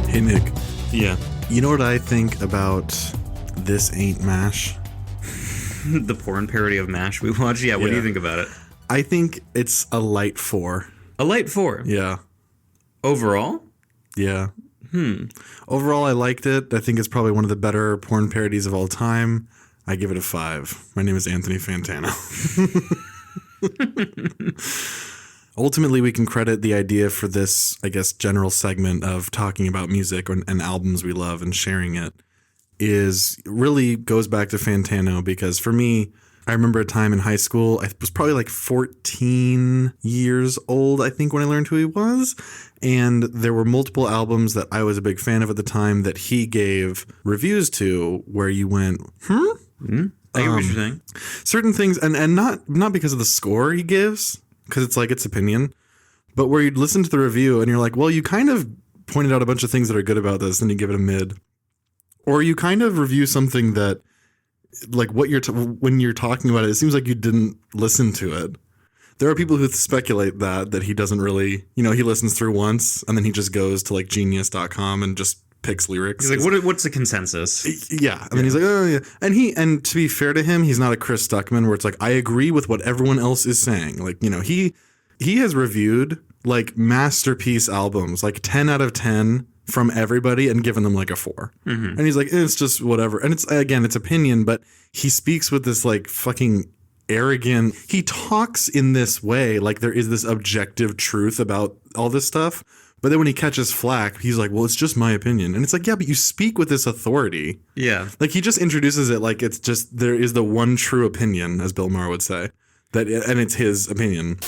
Hey, Nick. Yeah. You know what I think about This Ain't MASH? The porn parody of MASH we watched? Yeah, what do you think about it? I think it's a light 4. A light 4? Yeah. Overall? Yeah. Overall, I liked it. I think it's probably one of the better porn parodies of all time. I give it a 5. My name is Anthony Fantano. Ultimately, we can credit the idea for this, I guess, general segment of talking about music and albums we love and sharing it is really goes back to Fantano, because for me, I remember a time in high school, I was probably like 14 years old, I think, when I learned who he was. And there were multiple albums that I was a big fan of at the time that he gave reviews to where you went, I get what you're saying. certain things, and not because of the score he gives, because it's like it's opinion, but where you'd listen to the review and you're like, well, you kind of pointed out a bunch of things that are good about this, and you give it a mid. Or you kind of review something that, like, what when you're talking about it, it seems like you didn't listen to it. There are people who speculate that he doesn't really, he listens through once and then he just goes to like genius.com and just picks lyrics. He's like, what's the consensus? Yeah. And then he's like, oh yeah. And to be fair to him, he's not a Chris Stuckman where it's like, I agree with what everyone else is saying. Like, he has reviewed like masterpiece albums, like 10 out of 10 from everybody, and given them like a 4. Mm-hmm. And he's like, it's just whatever. And it's opinion, but he speaks with this like fucking arrogant, he talks in this way like there is this objective truth about all this stuff. But then when he catches flack, he's like, well, it's just my opinion. And it's like, yeah, but you speak with this authority. Yeah. Like he just introduces it like it's just, there is the one true opinion, as Bill Maher would say, and it's his opinion.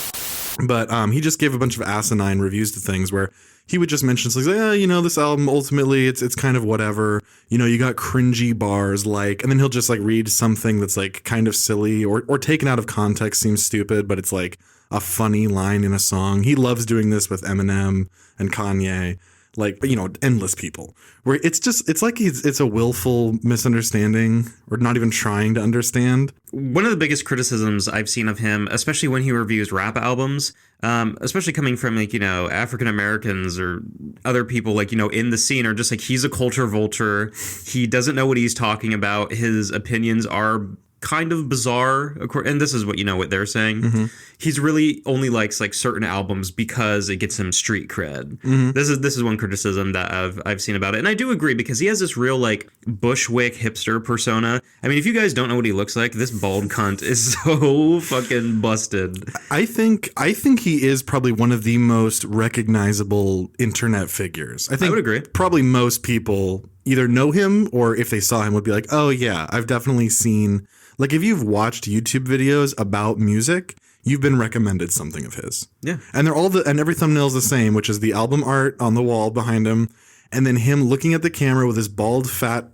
But he just gave a bunch of asinine reviews to things where he would just mention things like, this album, ultimately, it's kind of whatever. You got cringy bars like, and then he'll just like read something that's like kind of silly or taken out of context, seems stupid, but it's like a funny line in a song. He loves doing this with Eminem and Kanye, like, but endless people, where it's like it's a willful misunderstanding or not even trying to understand. One of the biggest criticisms I've seen of him, especially when he reviews rap albums, especially coming from like, African Americans or other people like, in the scene, are just like, he's a culture vulture. He doesn't know what he's talking about. His opinions are kind of bizarre, and this is what what they're saying. Mm-hmm. He's really only likes like certain albums because it gets him street cred. Mm-hmm. This is one criticism that I've seen about it, and I do agree, because he has this real like Bushwick hipster persona. I mean, if you guys don't know what he looks like, this bald cunt is so fucking busted. I think he is probably one of the most recognizable internet figures. I would agree. Probably most people either know him, or if they saw him would be like, oh yeah, I've definitely seen. Like, if you've watched YouTube videos about music, you've been recommended something of his. Yeah. And and every thumbnail is the same, which is the album art on the wall behind him, and then him looking at the camera with his bald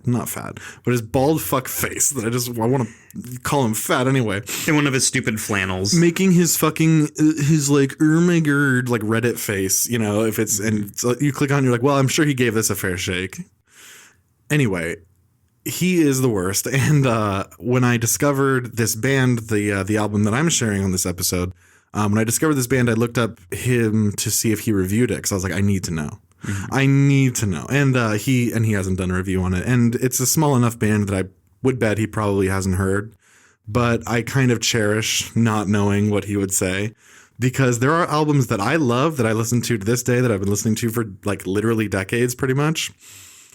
not fat, but his bald fuck face that I want to call him fat anyway. And one of his stupid flannels. Making his fucking, his like, oh my god, like Reddit face, if it's, and so you click on, you're like, well, I'm sure he gave this a fair shake. Anyway. He is the worst. And when I discovered this band, the album that I'm sharing on this episode, when I discovered this band, I looked up him to see if he reviewed it, because I was like, I need to know. Mm-hmm. I need to know. And he hasn't done a review on it. And it's a small enough band that I would bet he probably hasn't heard. But I kind of cherish not knowing what he would say, because there are albums that I love that I listen to this day, that I've been listening to for like literally decades pretty much,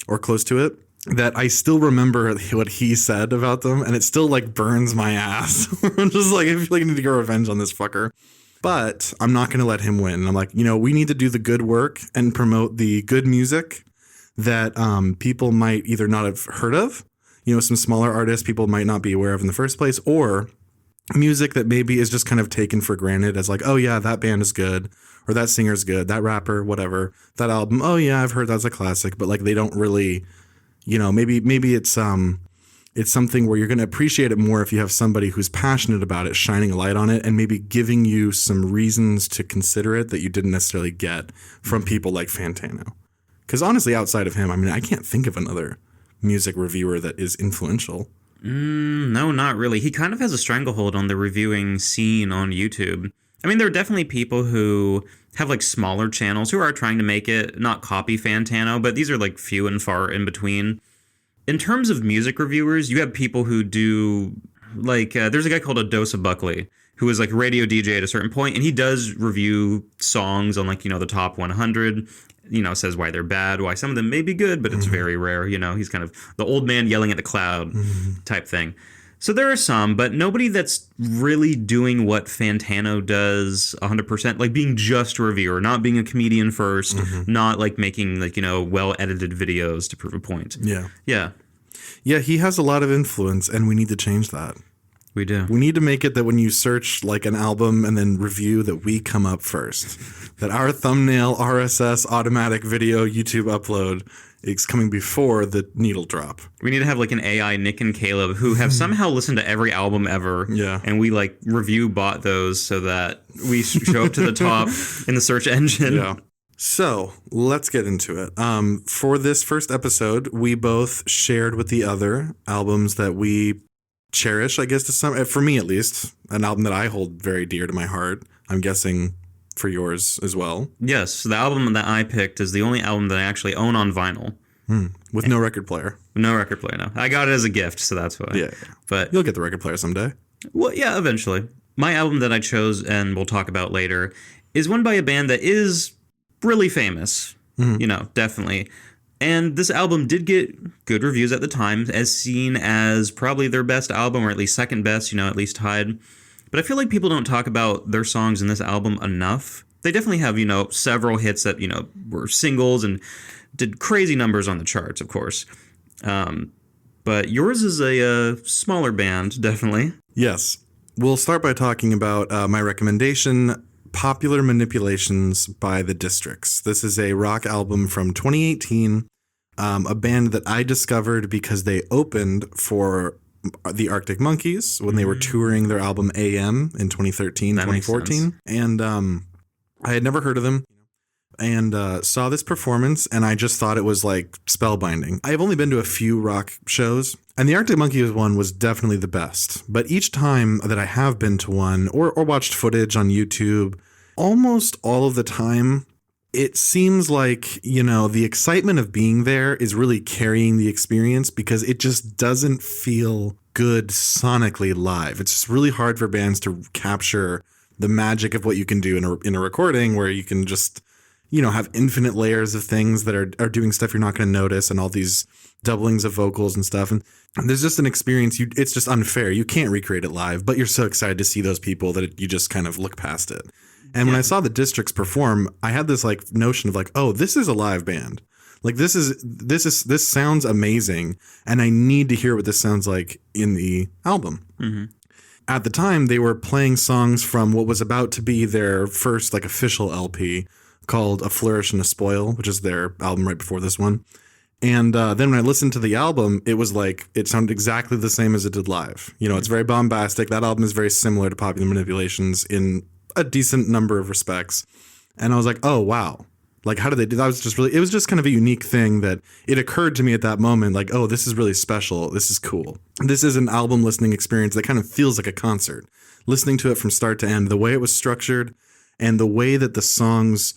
or close to it, that I still remember what he said about them, and it still like burns my ass. I'm just like, I feel like I need to get revenge on this fucker. But I'm not going to let him win. I'm like, we need to do the good work and promote the good music that people might either not have heard of, some smaller artists people might not be aware of in the first place, or music that maybe is just kind of taken for granted as like, oh yeah, that band is good, or that singer's good, that rapper, whatever, that album, oh yeah, I've heard that's a classic, but like they don't really, maybe it's something where you're going to appreciate it more if you have somebody who's passionate about it, shining a light on it, and maybe giving you some reasons to consider it that you didn't necessarily get from people like Fantano. Because honestly, outside of him, I mean, I can't think of another music reviewer that is influential. No, not really. He kind of has a stranglehold on the reviewing scene on YouTube. I mean, there are definitely people who have like smaller channels who are trying to make it not copy Fantano, but these are like few and far in between. In terms of music reviewers, you have people who do like there's a guy called Adosa Buckley who is like a radio DJ at a certain point, and he does review songs on like, the top 100. Says why they're bad, why some of them may be good, but it's very rare. He's kind of the old man yelling at the cloud type thing. So there are some, but nobody that's really doing what Fantano does 100%, like being just a reviewer, not being a comedian first, not like making like, well-edited videos to prove a point. Yeah. Yeah. Yeah, he has a lot of influence, and we need to change that. We do. We need to make it that when you search like an album and then review, that we come up first. That our thumbnail, RSS, automatic video, YouTube upload is coming before the needle drop. We need to have like an AI Nick and Caleb who have somehow listened to every album ever. Yeah. And we like review bot those so that we show up to the top in the search engine. Yeah. So let's get into it. For this first episode, we both shared with the other albums that we cherish, I guess, to some, for me at least, an album that I hold very dear to my heart. I'm guessing for yours as well. Yes, the album that I picked is the only album that I actually own on vinyl. With no record player. No record player, no. I got it as a gift, so that's why. Yeah. But you'll get the record player someday. Well, yeah, eventually. My album that I chose, and we'll talk about later, is one by a band that is really famous. Definitely. And this album did get good reviews at the time, as seen as probably their best album, or at least second best, at least tied. But I feel like people don't talk about their songs in this album enough. They definitely have, several hits that, were singles and did crazy numbers on the charts, of course. But yours is a smaller band, definitely. Yes. We'll start by talking about my recommendation, Popular Manipulations by The Districts. This is a rock album from 2018, a band that I discovered because they opened for the Arctic Monkeys when they were touring their album AM in 2013, that 2014. And I had never heard of them and saw this performance, and I just thought it was like spellbinding. I've only been to a few rock shows, and the Arctic Monkeys one was definitely the best. But each time that I have been to one or watched footage on YouTube, almost all of the time, it seems like, the excitement of being there is really carrying the experience because it just doesn't feel good sonically live. It's just really hard for bands to capture the magic of what you can do in a recording where you can just, have infinite layers of things that are doing stuff you're not going to notice and all these doublings of vocals and stuff. And there's just an experience. It's just unfair. You can't recreate it live, but you're so excited to see those people that you just kind of look past it. And when I saw the Districts perform, I had this like notion of like, oh, this is a live band. Like this sounds amazing. And I need to hear what this sounds like in the album. Mm-hmm. At the time, they were playing songs from what was about to be their first like official LP called A Flourish and a Spoil, which is their album right before this one. And then when I listened to the album, it was like, it sounded exactly the same as it did live. It's very bombastic. That album is very similar to Popular Manipulations in a decent number of respects. And I was like, oh, wow. Like, how did they do that? It was just kind of a unique thing that it occurred to me at that moment, like, oh, this is really special. This is cool. This is an album listening experience that kind of feels like a concert. Listening to it from start to end, the way it was structured and the way that the songs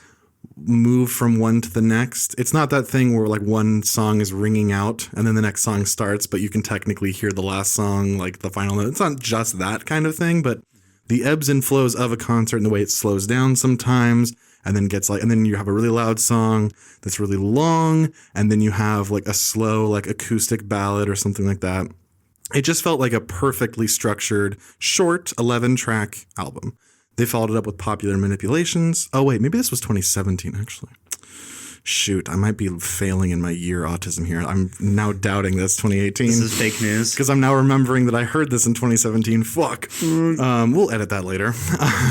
move from one to the next. It's not that thing where like one song is ringing out and then the next song starts, but you can technically hear the last song, like the final note. It's not just that kind of thing, but the ebbs and flows of a concert and the way it slows down sometimes and then you have a really loud song that's really long, and then you have like a slow like acoustic ballad or something like that. It just felt like a perfectly structured, short 11-track album. They followed it up with Popular Manipulations. Oh, wait, maybe this was 2017, actually. Shoot, I might be failing in my year autism here. I'm now doubting that's 2018. This is fake news. Because I'm now remembering that I heard this in 2017. Fuck. We'll edit that later.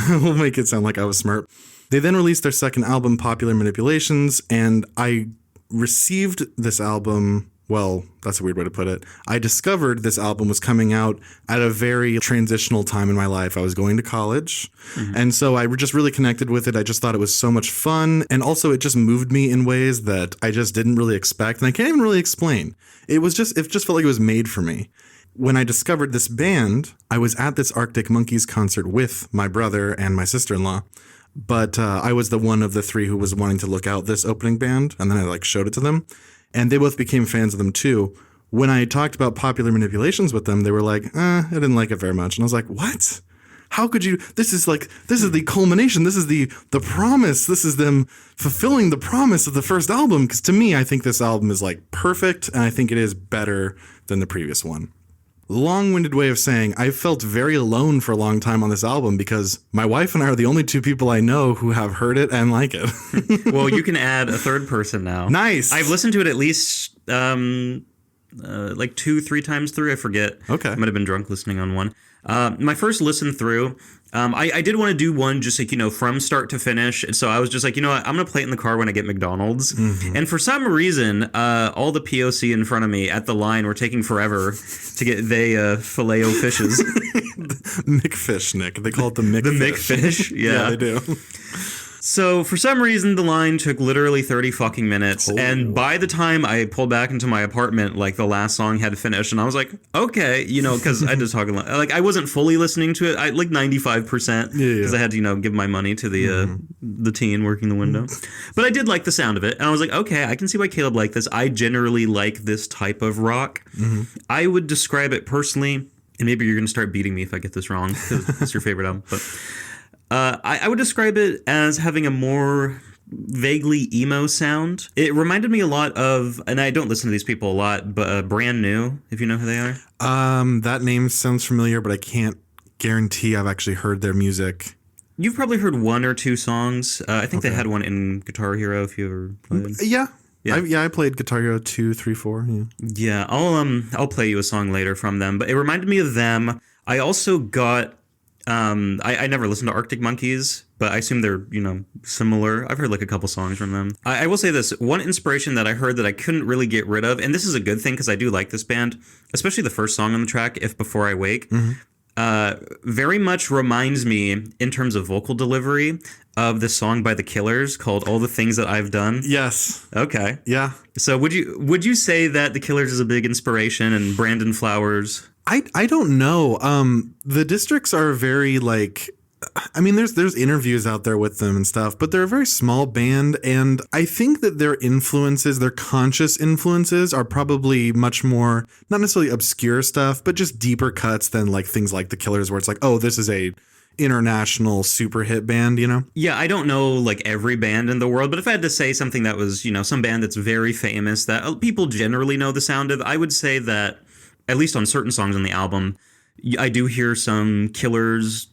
We'll make it sound like I was smart. They then released their second album, Popular Manipulations, and I received this album. Well, that's a weird way to put it. I discovered this album was coming out at a very transitional time in my life. I was going to college. And so I just really connected with it. I just thought it was so much fun. And also it just moved me in ways that I just didn't really expect. And I can't even really explain. It just felt like it was made for me. When I discovered this band, I was at this Arctic Monkeys concert with my brother and my sister-in-law. But I was the one of the three who was wanting to look out this opening band. And then I showed it to them. And they both became fans of them too. When I talked about Popular Manipulations with them, they were like, I didn't like it very much. And I was like, what? How could you? This is the culmination. This is the promise. This is them fulfilling the promise of the first album. Because to me, I think this album is perfect. And I think it is better than the previous one. Long-winded way of saying I felt very alone for a long time on this album because my wife and I are the only two people I know who have heard it and like it. Well, you can add a third person now. Nice. I've listened to it at least 2-3 times through. I forget. Okay. I might have been drunk listening on one. My first listen through, I did want to do one just from start to finish. And so I was just like, you know what, I'm going to play it in the car when I get McDonald's. And for some reason, all the POC in front of me at the line were taking forever to get filet-o fishes. McFish, Nick. They call it the McFish. The McFish, yeah. Yeah, they do. So for some reason, the line took literally 30 fucking minutes. Oh. And by the time I pulled back into my apartment, the last song had finished. And I was like, okay, because I just talking I wasn't fully listening to it. 95%. Because I had to, give my money to the teen working the window. But I did like the sound of it. And I was like, okay, I can see why Caleb liked this. I generally like this type of rock. I would describe it personally, and maybe you're going to start beating me if I get this wrong, because it's your favorite album. But I would describe it as having a more vaguely emo sound. It reminded me a lot of, and I don't listen to these people a lot, but Brand New, if you know who they are. That name sounds familiar, but I can't guarantee I've actually heard their music. You've probably heard one or two songs. I think they had one in Guitar Hero, if you ever played. Yeah. I played Guitar Hero 2, 3, 4. Yeah, I'll play you a song later from them, but it reminded me of them. I also got I never listened to Arctic Monkeys, but I assume they're, similar. I've heard a couple songs from them. I will say this, one inspiration that I heard that I couldn't really get rid of, and this is a good thing because I do like this band, especially the first song on the track, If Before I Wake, very much reminds me, in terms of vocal delivery, of the song by The Killers called All the Things That I've Done. Yes. Okay. Yeah. So would you say that The Killers is a big inspiration and Brandon Flowers? I don't know. The Districts are very there's interviews out there with them and stuff, but they're a very small band, and I think that their influences, their conscious influences, are probably much more, not necessarily obscure stuff, but just deeper cuts than things like The Killers, where it's this is a international super hit band, Yeah, I don't know every band in the world, but if I had to say something that was, some band that's very famous that people generally know the sound of, I would say that, at least on certain songs on the album, I do hear some Killers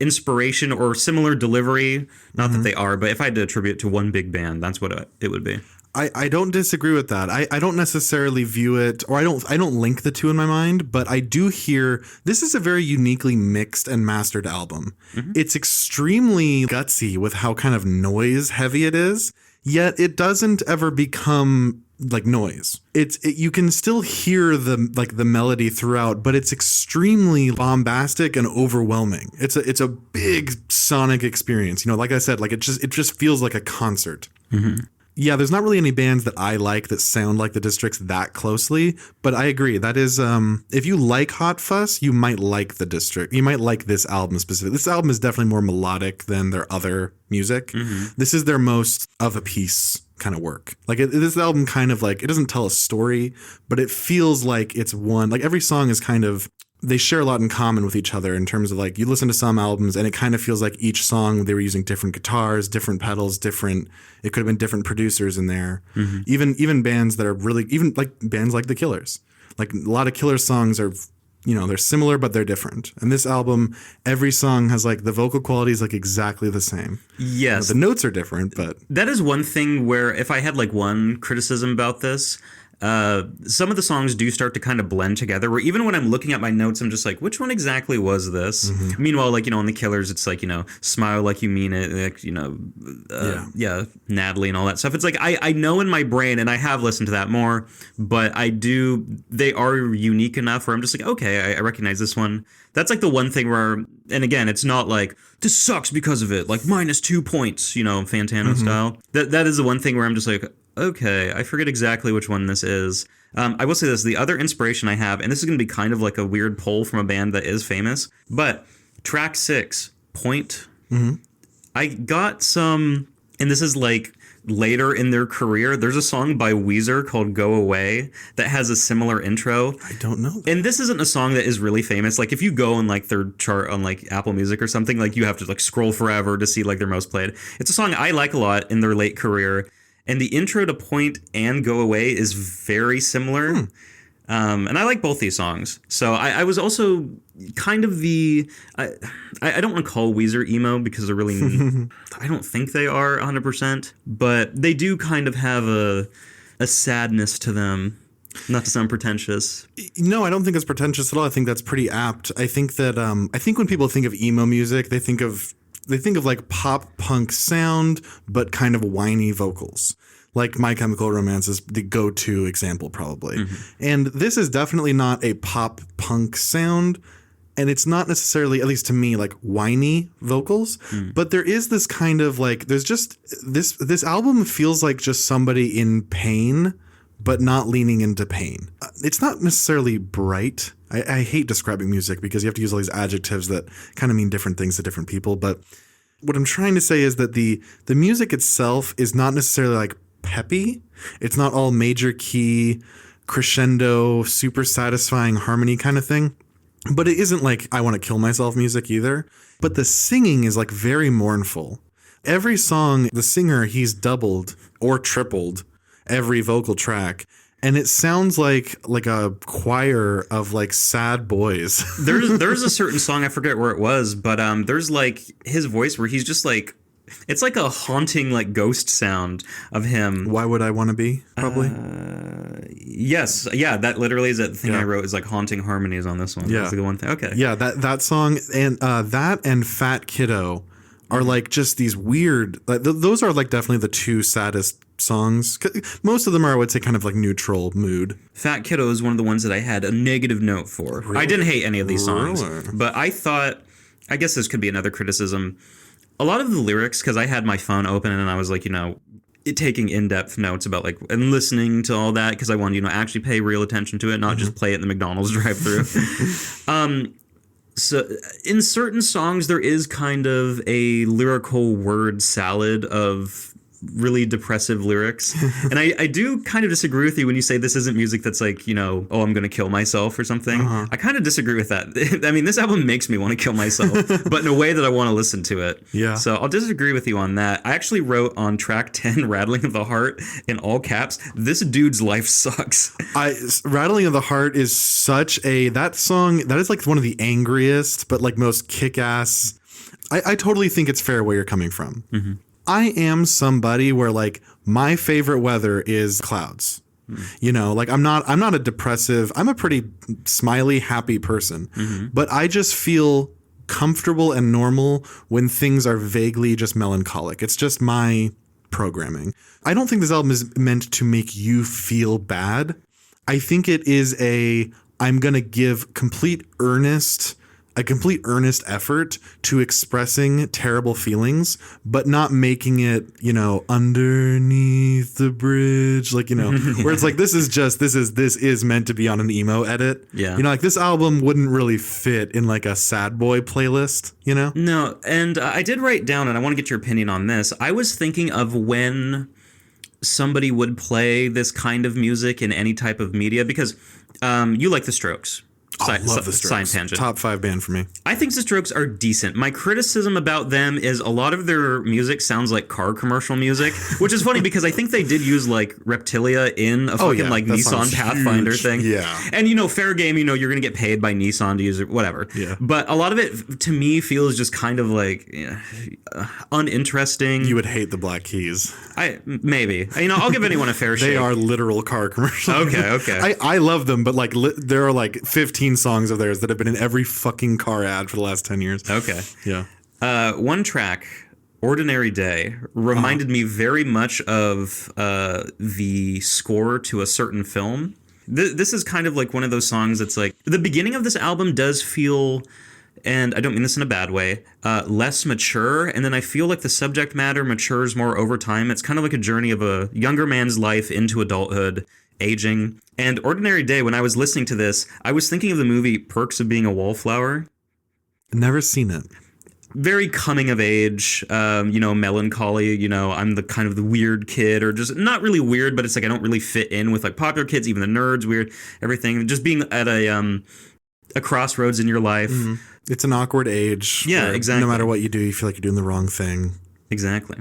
inspiration or similar delivery. Not that they are, but if I had to attribute it to one big band, that's what it would be. I don't disagree with that. I don't necessarily view it, or I don't link the two in my mind, but I do hear this is a very uniquely mixed and mastered album. It's extremely gutsy with how kind of noise heavy it is, yet it doesn't ever become noise. You can still hear the melody throughout, but it's extremely bombastic and overwhelming. It's a big sonic experience. Like I said, it just feels like a concert. Yeah, there's not really any bands that I like that sound like the Districts that closely, but I agree. That is, if you like Hot Fuss, you might like the District. You might like this album specifically. This album is definitely more melodic than their other music. This is their most of a piece kind of work. This album kind of it doesn't tell a story, but it feels like it's one. Every song is kind of, they share a lot in common with each other in terms of you listen to some albums and it kind of feels like each song they were using different guitars, different pedals, it could have been different producers in there. Even bands that are really, even bands like The Killers. A lot of Killers songs are they're similar, but they're different. And this album, every song has like the vocal quality is like exactly the same. Yes. The notes are different, but that is one thing where if I had like one criticism about this, some of the songs do start to kind of blend together, where even when I'm looking at my notes, I'm just like, which one exactly was this? Meanwhile, like, on the Killers, it's like, Smile Like You Mean It, like, Natalie and all that stuff. It's like, I know in my brain, and I have listened to that more, but they are unique enough where I'm just like, okay, I recognize this one. That's like the one thing where, and again, it's not like, this sucks because of it, like -2 points, Fantano style. That is the one thing where I'm just like, okay, I forget exactly which one this is. I will say this, the other inspiration I have, and this is going to be kind of like a weird pull from a band that is famous, but track 6, Point, I got some, and this is like later in their career, there's a song by Weezer called Go Away that has a similar intro. I don't know that. And this isn't a song that is really famous. Like if you go on like their chart on like Apple Music or something, like you have to like scroll forever to see like their most played. It's a song I like a lot in their late career. And the intro to Point and Go Away is very similar. And I like both these songs. So I was also kind of I don't want to call Weezer emo because they're really, I don't think they are 100%, but they do kind of have a sadness to them. Not to sound pretentious. No, I don't think it's pretentious at all. I think that's pretty apt. I think that I think when people think of emo music, they think of like pop punk sound, but kind of whiny vocals. Like My Chemical Romance is the go-to example, probably. And this is definitely not a pop punk sound. And it's not necessarily, at least to me, like whiny vocals. But there is this kind of like, there's just this album feels like just somebody in pain, but not leaning into pain. It's not necessarily bright. I hate describing music because you have to use all these adjectives that kind of mean different things to different people. But what I'm trying to say is that the music itself is not necessarily like peppy. It's not all major key, crescendo, super satisfying harmony kind of thing. But it isn't like I want to kill myself music either. But the singing is like very mournful. Every song, the singer, he's doubled or tripled every vocal track. And it sounds like a choir of like sad boys. There's a certain song, I forget where it was, but there's like his voice where he's just like, it's like a haunting like ghost sound of him. Why Would I Want to Be? Probably. Yes, yeah, that literally is that thing I wrote is like haunting harmonies on this one. Yeah, that's the one thing. Okay. Yeah, that song and that and Fat Kiddo are like just these weird. Like, those are like definitely the two saddest songs. Most of them are, I would say, kind of like neutral mood. Fat Kiddo is one of the ones that I had a negative note for. Really? I didn't hate any of these songs, but I thought, I guess this could be another criticism. A lot of the lyrics, because I had my phone open and I was like, taking in-depth notes about like and listening to all that because I wanted actually pay real attention to it, not just play it in the McDonald's drive-thru. So in certain songs there is kind of a lyrical word salad of really depressive lyrics. And I do kind of disagree with you when you say this isn't music that's like, oh, I'm going to kill myself or something. I kind of disagree with that. I mean, this album makes me want to kill myself, but in a way that I want to listen to it. Yeah. So I'll disagree with you on that. I actually wrote on track 10, Rattling of the Heart, in all caps, this dude's life sucks. Rattling of the Heart is that song, that is like one of the angriest, but like most kick-ass. I totally think it's fair where you're coming from. I am somebody where like my favorite weather is clouds. Like I'm not a depressive, I'm a pretty smiley, happy person, but I just feel comfortable and normal when things are vaguely just melancholic. It's just my programming. I don't think this album is meant to make you feel bad. I think it is I'm going to give a complete earnest effort to expressing terrible feelings, but not making it, underneath the bridge, like, where it's like, this is meant to be on an emo edit. Yeah. Like this album wouldn't really fit in like a sad boy playlist, No. And I did write down, and I want to get your opinion on this. I was thinking of when somebody would play this kind of music in any type of media because you like the Strokes. love the side Strokes. tangent. Top 5 band for me. I think the Strokes are decent. My criticism about them is a lot of their music sounds like car commercial music, which is funny because I think they did use like Reptilia in a fucking like that Nissan song's Pathfinder huge. thing. Yeah. And fair game, you're going to get paid by Nissan to use it, whatever. Yeah. But a lot of it to me feels just kind of like uninteresting. You would hate the Black Keys. Maybe. I'll give anyone a fair shake. They are literal car commercials. Okay. I love them, but like there are like 15 songs of theirs that have been in every fucking car ad for the last 10 years. Okay. Yeah. One track, Ordinary Day, reminded me very much of the score to a certain film. This is kind of like one of those songs that's like, the beginning of this album does feel, and I don't mean this in a bad way, less mature. And then I feel like the subject matter matures more over time. It's kind of like a journey of a younger man's life into adulthood, aging. And Ordinary Day, when I was listening to this, I was thinking of the movie Perks of Being a Wallflower. Never seen it. Very coming of age, melancholy, I'm the kind of the weird kid, or just not really weird, but it's like I don't really fit in with like popular kids, even the nerds, weird, everything. Just being at a crossroads in your life. Mm-hmm. It's an awkward age. Yeah, exactly. No matter what you do, you feel like you're doing the wrong thing. Exactly.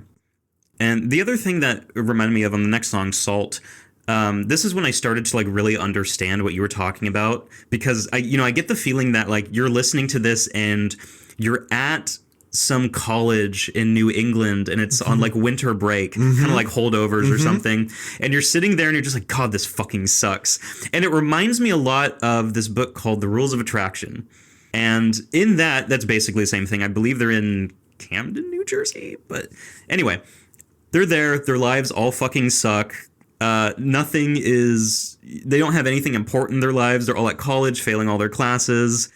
And the other thing that reminded me of on the next song, Salt, this is when I started to like really understand what you were talking about, because I get the feeling that like you're listening to this and you're at some college in New England and it's on like winter break, kind of like holdovers or something. And you're sitting there and you're just like, God, this fucking sucks. And it reminds me a lot of this book called The Rules of Attraction. And in that's basically the same thing. I believe they're in Camden, New Jersey. But anyway, they're there. Their lives all fucking suck. They don't have anything important in their lives. They're all at college, failing all their classes.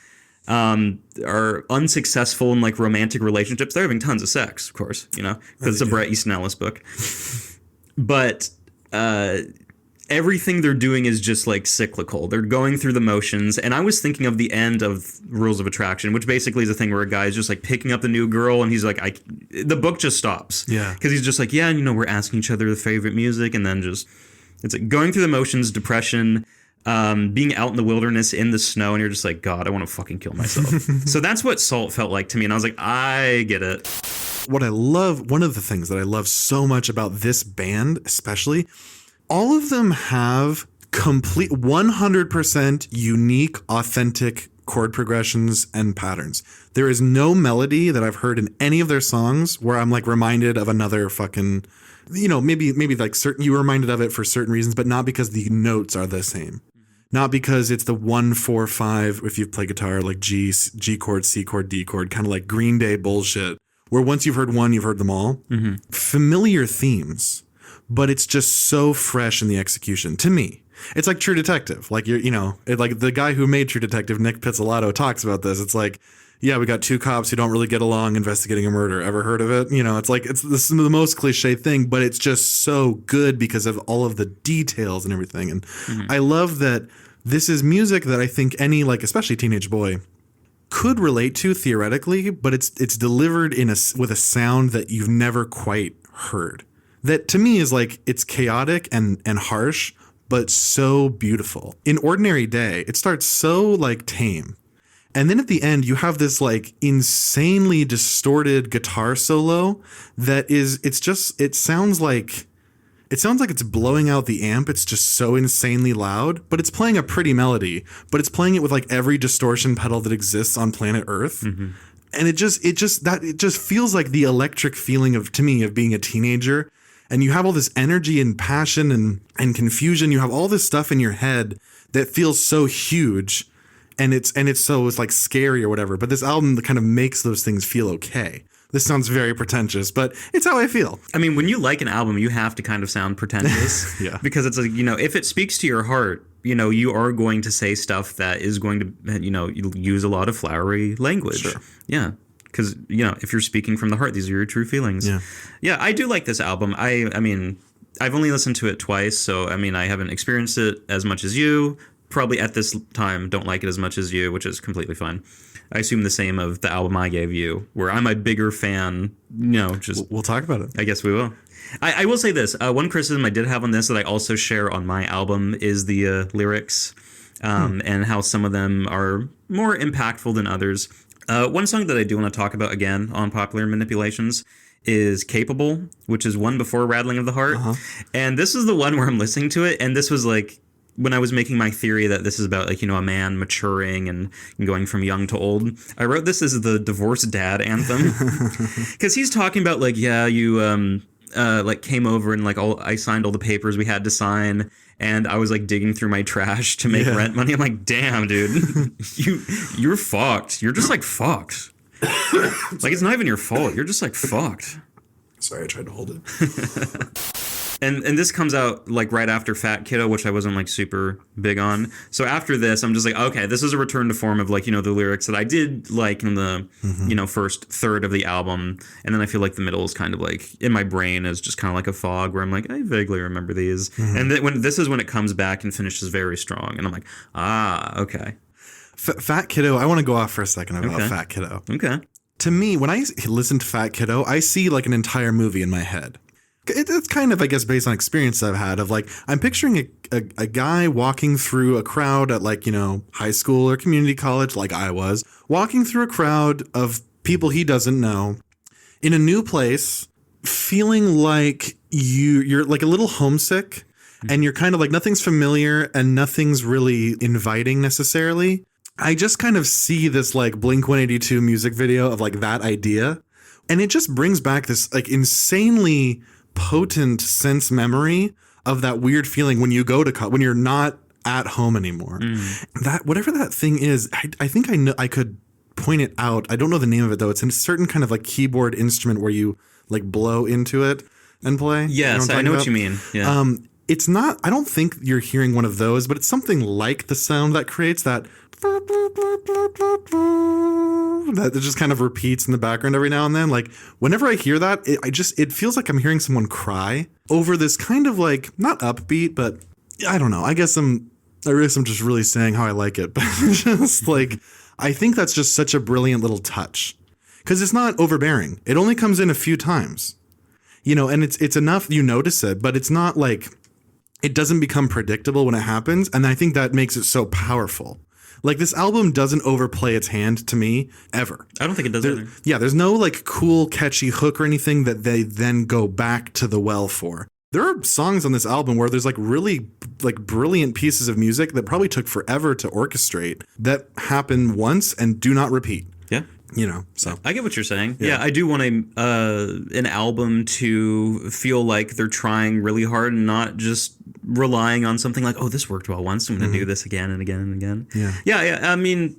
Are unsuccessful in like romantic relationships. They're having tons of sex, of course, because it's a Bret Easton Ellis book. But everything they're doing is just like cyclical. They're going through the motions. And I was thinking of the end of Rules of Attraction, which basically is a thing where a guy is just like picking up the new girl and he's like, the book just stops. Yeah. Because he's just like, yeah, we're asking each other the favorite music, and then just it's like going through the motions, depression. Being out in the wilderness in the snow, and you're just like, God, I want to fucking kill myself. So that's what Salt felt like to me, and I was like, I get it. One of the things that I love so much about this band, especially, all of them have complete 100% unique, authentic chord progressions and patterns. There is no melody that I've heard in any of their songs where I'm like reminded of another fucking, maybe like certain, you were reminded of it for certain reasons, but not because the notes are the same. Not because it's the 1, 4, 5, if you play guitar, like G chord, C chord, D chord, kind of like Green Day bullshit, where once you've heard one, you've heard them all. Mm-hmm. Familiar themes, but it's just so fresh in the execution. To me, it's like True Detective. Like like the guy who made True Detective, Nick Pizzolatto, talks about this. It's like, yeah, we got two cops who don't really get along investigating a murder. Ever heard of it? It's like, this is the most cliche thing, but it's just so good because of all of the details and everything. And I love that this is music that I think any, like, especially teenage boy could relate to theoretically, but it's delivered with a sound that you've never quite heard. That to me is like, it's chaotic and harsh, but so beautiful. In Ordinary Day, it starts so like tame. And then at the end, you have this like insanely distorted guitar solo it sounds like it's blowing out the amp. It's just so insanely loud, but it's playing a pretty melody, but it's playing it with like every distortion pedal that exists on planet Earth. Mm-hmm. And it just feels like the electric feeling to me of being a teenager. And you have all this energy and passion and confusion. You have all this stuff in your head that feels so huge. And it's like scary or whatever. But this album kind of makes those things feel okay. This sounds very pretentious, but it's how I feel. I mean, when you like an album, you have to kind of sound pretentious. Yeah. Because it's like, if it speaks to your heart, you are going to say stuff that is going to, use a lot of flowery language. Sure. Yeah. Because, if you're speaking from the heart, these are your true feelings. Yeah. Yeah, I do like this album. I mean, I've only listened to it twice, so, I mean, I haven't experienced it as much as you. Probably at this time don't like it as much as you, which is completely fine. I assume the same of the album I gave you, where I'm a bigger fan, just... We'll talk about it. I guess we will. I will say this. One criticism I did have on this that I also share on my album is the lyrics. and how some of them are more impactful than others. One song that I do want to talk about again on Popular Manipulations is Capable, which is one before Rattling of the Heart. And this is the one where I'm listening to it, and this was like when I was making my theory that this is about like, a man maturing and going from young to old. I wrote this as the divorced dad anthem because he's talking about like, yeah, you like came over and like I signed all the papers we had to sign, and I was like digging through my trash to make rent money. I'm like, damn, dude, you're fucked. You're just like fucked. Like, it's not even your fault. You're just like fucked. Sorry, I tried to hold it. And this comes out like right after Fat Kiddo, which I wasn't like super big on. So after this, I'm just like, okay, this is a return to form of like, the lyrics that I did like in the, first third of the album. And then I feel like the middle is kind of like in my brain is just kind of like a fog where I'm like, I vaguely remember these. And then this is when it comes back and finishes very strong. And I'm like, okay. Fat Kiddo, I want to go off for a second about Fat Kiddo. Okay. To me, when I listen to Fat Kiddo, I see like an entire movie in my head. It's kind of, I guess, based on experience I've had of like, I'm picturing a guy walking through a crowd at like, high school or community college, like I was, walking through a crowd of people he doesn't know in a new place, feeling like you're like a little homesick and you're kind of like nothing's familiar and nothing's really inviting necessarily. I just kind of see this like Blink-182 music video of like that idea. And it just brings back this like insanely potent sense memory of that weird feeling when you go to when you're not at home anymore. That whatever that thing is, I think I know I could point it out. I don't know the name of it though. It's a certain kind of like keyboard instrument where you like blow into it and play. Yes, I know what you mean. Yeah. It's not, I don't think you're hearing one of those, but it's something like the sound that creates that just kind of repeats in the background every now and then. Like whenever I hear that, it feels like I'm hearing someone cry over this kind of like, not upbeat, but I don't know. I guess I'm just really saying how I like it, but just like, I think that's just such a brilliant little touch because it's not overbearing. It only comes in a few times, and it's enough you notice it, but it's not like, it doesn't become predictable when it happens. And I think that makes it so powerful. Like this album doesn't overplay its hand to me ever. I don't think it does either. Yeah, there's no like cool, catchy hook or anything that they then go back to the well for. There are songs on this album where there's like really like brilliant pieces of music that probably took forever to orchestrate that happen once and do not repeat. Yeah. So I get what you're saying. Yeah, I do want an album to feel like they're trying really hard and not just relying on something like, oh, this worked well once, I'm going to do this again and again and again. Yeah. I mean,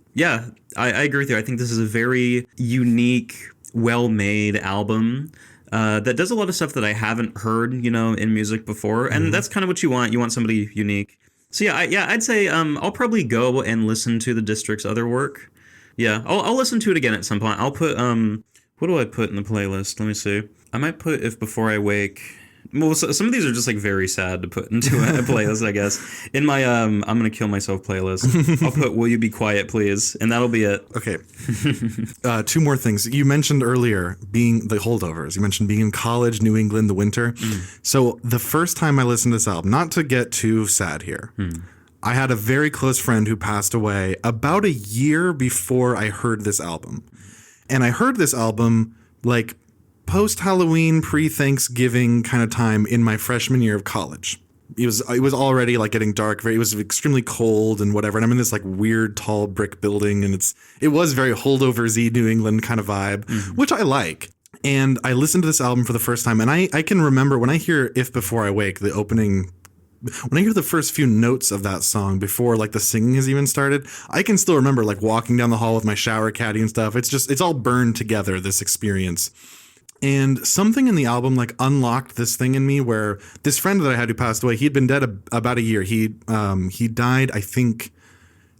I agree with you. I think this is a very unique, well-made album that does a lot of stuff that I haven't heard, in music before. And that's kind of what you want. You want somebody unique. So I'd say I'll probably go and listen to the District's other work. Yeah, I'll listen to it again at some point. I'll put what do I put in the playlist? Let me see. I might put If Before I Wake. Well, some of these are just like very sad to put into a playlist, I guess. In my I'm gonna kill myself playlist, I'll put Will You Be Quiet Please, and that'll be it. Okay. Two more things. You mentioned earlier being the holdovers. You mentioned being in college, New England, the winter. So the first time I listened to this album, not to get too sad here, I had a very close friend who passed away about a year before I heard this album. And I heard this album like post-Halloween, pre-Thanksgiving kind of time in my freshman year of college. It was already like getting dark. It was extremely cold and whatever. And I'm in this like weird tall brick building, and it was very holdovers-y New England kind of vibe, which I like. And I listened to this album for the first time, and I can remember when I hear If Before I Wake, the opening. When I hear the first few notes of that song before like the singing has even started, I can still remember like walking down the hall with my shower caddy and stuff. It's all burned together, this experience. And something in the album like unlocked this thing in me where this friend that I had who passed away, he'd been dead about a year. He died, I think,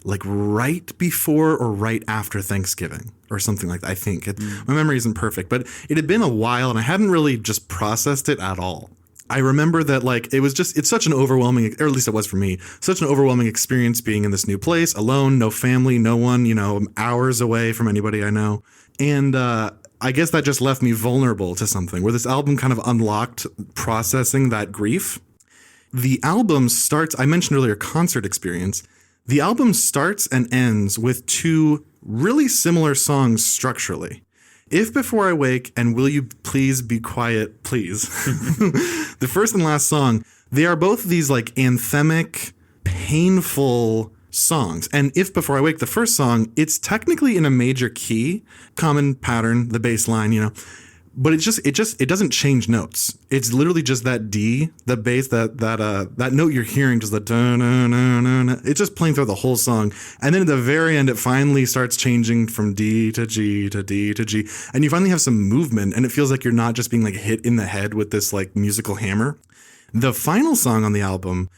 like right before or right after Thanksgiving or something like that. I think my memory isn't perfect, but it had been a while and I hadn't really just processed it at all. I remember that like it's such an overwhelming, or at least it was for me, such an overwhelming experience being in this new place, alone, no family, no one, hours away from anybody I know. And I guess that just left me vulnerable to something where this album kind of unlocked processing that grief. The album starts, I mentioned earlier, concert experience. The album starts and ends with two really similar songs structurally. If Before I Wake and Will You Please Be Quiet, Please. The first and last song, they are both these like anthemic, painful songs. And If Before I Wake, the first song, it's technically in a major key, common pattern, the bass line, but it doesn't change notes. It's literally just that D, the bass, that note you're hearing, just the da-na-na-na-na. It's just playing through the whole song. And then at the very end, it finally starts changing from D to G to D to G. And you finally have some movement, and it feels like you're not just being like hit in the head with this like musical hammer. The final song on the album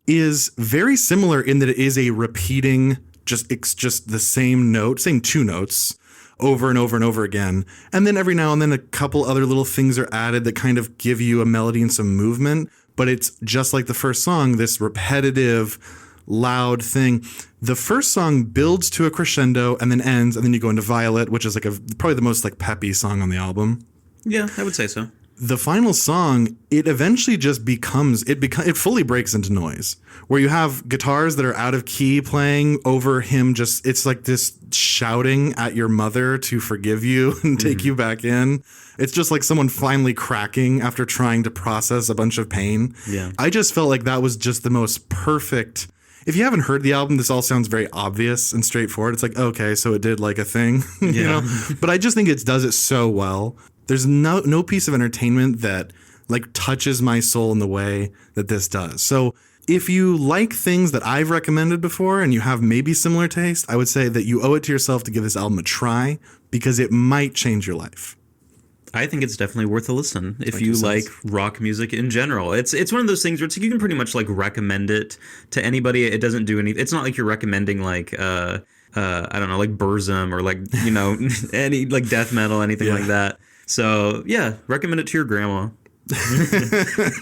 is very similar in that it is a repeating, it's just the same note, same two notes, over and over and over again. And then every now and then a couple other little things are added that kind of give you a melody and some movement. But it's just like the first song, this repetitive, loud thing. The first song builds to a crescendo and then ends, and then you go into Violet, which is like probably the most like peppy song on the album. Yeah, I would say so. The final song, it eventually just it fully breaks into noise, where you have guitars that are out of key playing over him. It's like this shouting at your mother to forgive you and take you back in. It's just like someone finally cracking after trying to process a bunch of pain. Yeah. I just felt like that was just the most perfect. If you haven't heard the album, this all sounds very obvious and straightforward. It's like, okay, so it did like a thing, you know? But I just think it does it so well. There's no piece of entertainment that like touches my soul in the way that this does. So if you like things that I've recommended before and you have maybe similar taste, I would say that you owe it to yourself to give this album a try, because it might change your life. I think it's definitely worth a listen if you like rock music in general. It's one of those things where it's like you can pretty much like recommend it to anybody. It doesn't do anything. It's not like you're recommending like I don't know, like Burzum or like, any like death metal, anything like that. So yeah, recommend it to your grandma.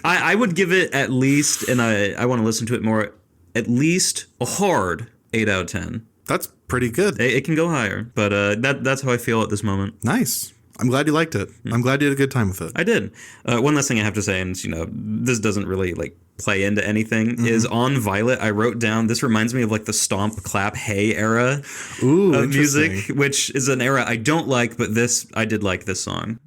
I would give it at least, and I want to listen to it more, at least a hard 8 out of 10. That's pretty good. It can go higher, but that's how I feel at this moment. Nice. I'm glad you liked it. I'm glad you had a good time with it. I did. One last thing I have to say, and this doesn't really like play into anything, is on Violet, I wrote down, this reminds me of like the stomp, clap, hey era of music, which is an era I don't like, but I did like this song.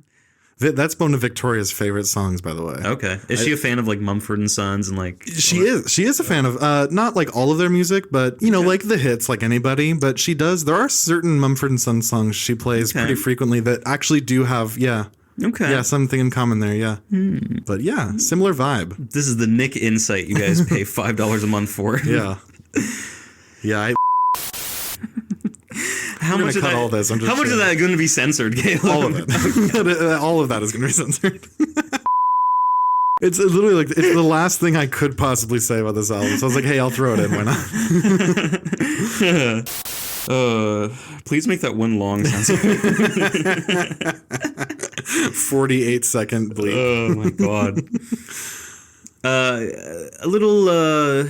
That's one of Victoria's favorite songs, by the way. Okay. Is she a fan of like Mumford & Sons and like... She is a fan of, not like all of their music, but, like the hits like anybody. But she does, there are certain Mumford & Sons songs she plays pretty frequently that actually do have, something in common there, yeah. But yeah, similar vibe. This is the Nick Insight you guys pay $5 a month for. Yeah. Yeah, How much of that is going to be censored, Caleb? All of it. All of that is going to be censored. It's literally like it's the last thing I could possibly say about this album. So I was like, hey, I'll throw it in. Why not? Please make that one long censor. 48-second bleep. Oh my god. A little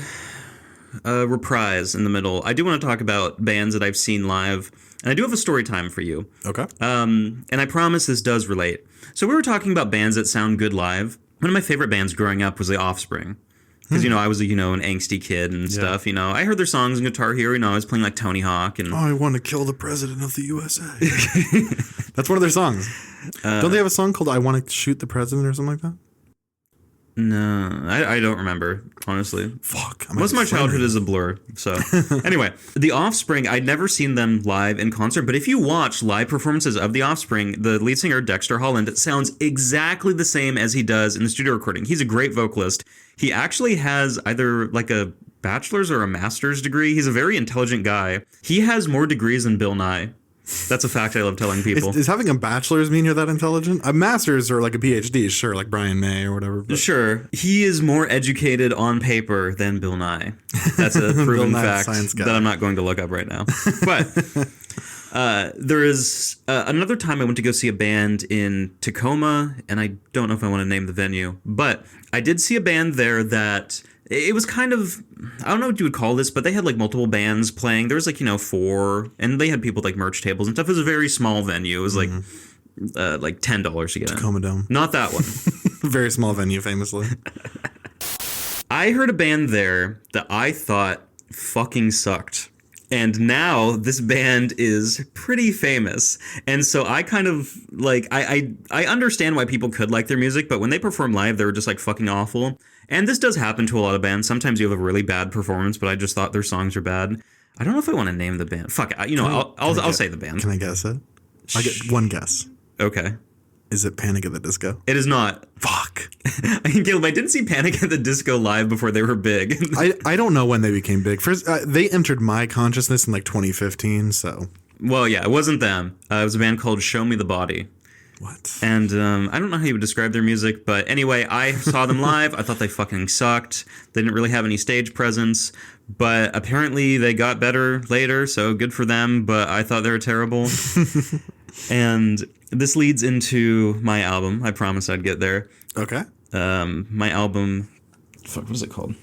reprise in the middle. I do want to talk about bands that I've seen live, and I do have a story time for you. Okay. And I promise this does relate. So we were talking about bands that sound good live. One of my favorite bands growing up was The Offspring. Because, I was, an angsty kid and stuff, I heard their songs in Guitar Hero, I was playing like Tony Hawk and... I want to kill the president of the USA. That's one of their songs. Don't they have a song called I Want to Shoot the President or something like that? No, I don't remember, honestly. Fuck. Most of my childhood is a blur. So anyway, The Offspring, I'd never seen them live in concert, but if you watch live performances of The Offspring, the lead singer, Dexter Holland, sounds exactly the same as he does in the studio recording. He's a great vocalist. He actually has either like a bachelor's or a master's degree. He's a very intelligent guy. He has more degrees than Bill Nye. That's a fact I love telling people. Is having a bachelor's mean you're that intelligent? A master's or like a PhD, sure, like Brian May or whatever. But. Sure. He is more educated on paper than Bill Nye. That's a proven fact that I'm not going to look up right now. But there is another time I went to go see a band in Tacoma, and I don't know if I want to name the venue, but I did see a band there that... It was kind of, I don't know what you would call this, but they had like multiple bands playing. There was like, 4, and they had people with like merch tables and stuff. It was a very small venue. It was like $10 to get in. Tacoma Dome. Not that one. Very small venue, famously. I heard a band there that I thought fucking sucked. And now this band is pretty famous. And so I kind of like I understand why people could like their music, but when they perform live, they were just like fucking awful. And this does happen to a lot of bands. Sometimes you have a really bad performance, but I just thought their songs are bad. I don't know if I want to name the band. Fuck it. I'll say the band. Can I guess it? I'll get one guess. Okay. Is it Panic at the Disco? It is not. Fuck. Caleb, I didn't see Panic at the Disco live before they were big. I don't know when they became big. First, they entered my consciousness in like 2015, so. Well, yeah, it wasn't them. It was a band called Show Me the Body. What? And I don't know how you would describe their music, but anyway, I saw them live. I thought they fucking sucked. They didn't really have any stage presence, but apparently they got better later, so good for them, but I thought they were terrible. And this leads into my album. I promised I'd get there. Okay. My album... Fuck, what is it called?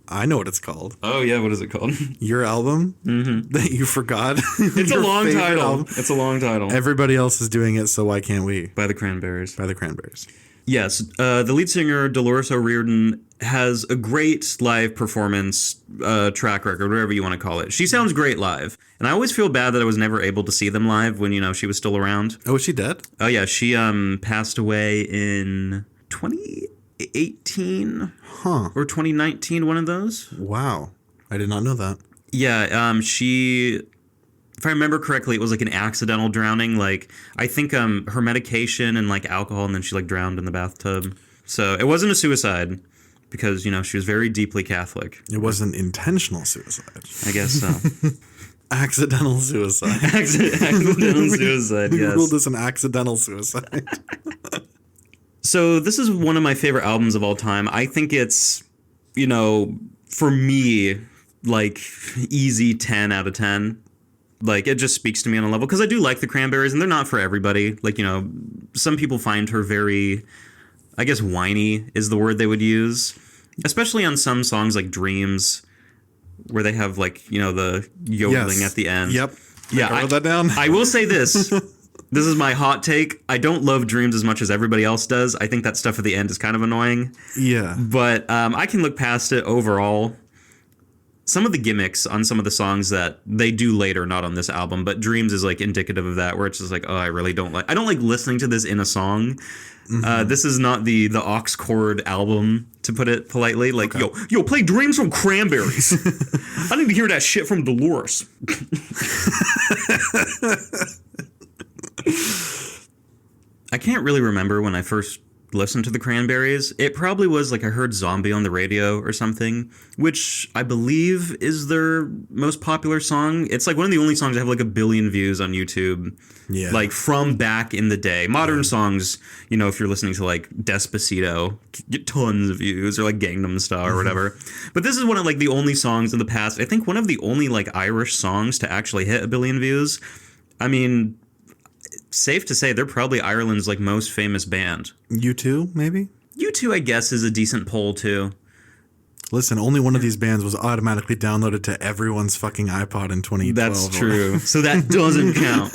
I know what it's called. Oh, yeah, what is it called? Your album that you forgot. It's a long title. Album. It's a long title. Everybody else is doing it, so why can't we? By the Cranberries. By the Cranberries. Yes. The lead singer, Dolores O'Riordan, has a great live performance track record, whatever you want to call it. She sounds great live. And I always feel bad that I was never able to see them live when, she was still around. Oh, is she dead? Oh, yeah. She passed away in 2018 or 2019, one of those. Wow. I did not know that. Yeah, she, if I remember correctly, it was like an accidental drowning. Like, I think her medication and like alcohol, and then she like drowned in the bathtub. So it wasn't a suicide because, she was very deeply Catholic. It wasn't intentional suicide. I guess so. Accidental suicide. Accidental suicide, yes. We ruled this an accidental suicide. So this is one of my favorite albums of all time. I think it's, for me, like easy 10 out of 10. Like, it just speaks to me on a level. Because I do like the Cranberries, and they're not for everybody. Like, some people find her very, I guess, whiny is the word they would use. Especially on some songs like Dreams, where they have, like, the yodeling at the end. Yep. Yeah, I wrote that down. I will say this. This is my hot take. I don't love Dreams as much as everybody else does. I think that stuff at the end is kind of annoying. Yeah. But I can look past it overall. Some of the gimmicks on some of the songs that they do later, not on this album, but Dreams is like indicative of that, where it's just like, oh, I don't like listening to this in a song. Mm-hmm. This is not the aux chord album, to put it politely. Like, okay. yo, play Dreams from Cranberries. I need to hear that shit from Dolores. I can't really remember when I first listened to the Cranberries. It probably was like I heard Zombie on the radio or something, which I believe is their most popular song. It's like one of the only songs that have like 1 billion views on YouTube. Yeah. Like from back in the day. Modern songs, if you're listening to like Despacito, get tons of views, or like Gangnam Style or whatever. But this is one of like the only songs in the past, I think one of the only like Irish songs to actually hit 1 billion views. I mean, safe to say they're probably Ireland's like most famous band. U2, maybe? U2, I guess, is a decent poll too. Listen, only one of these bands was automatically downloaded to everyone's fucking iPod in 2012. That's true. So that doesn't count.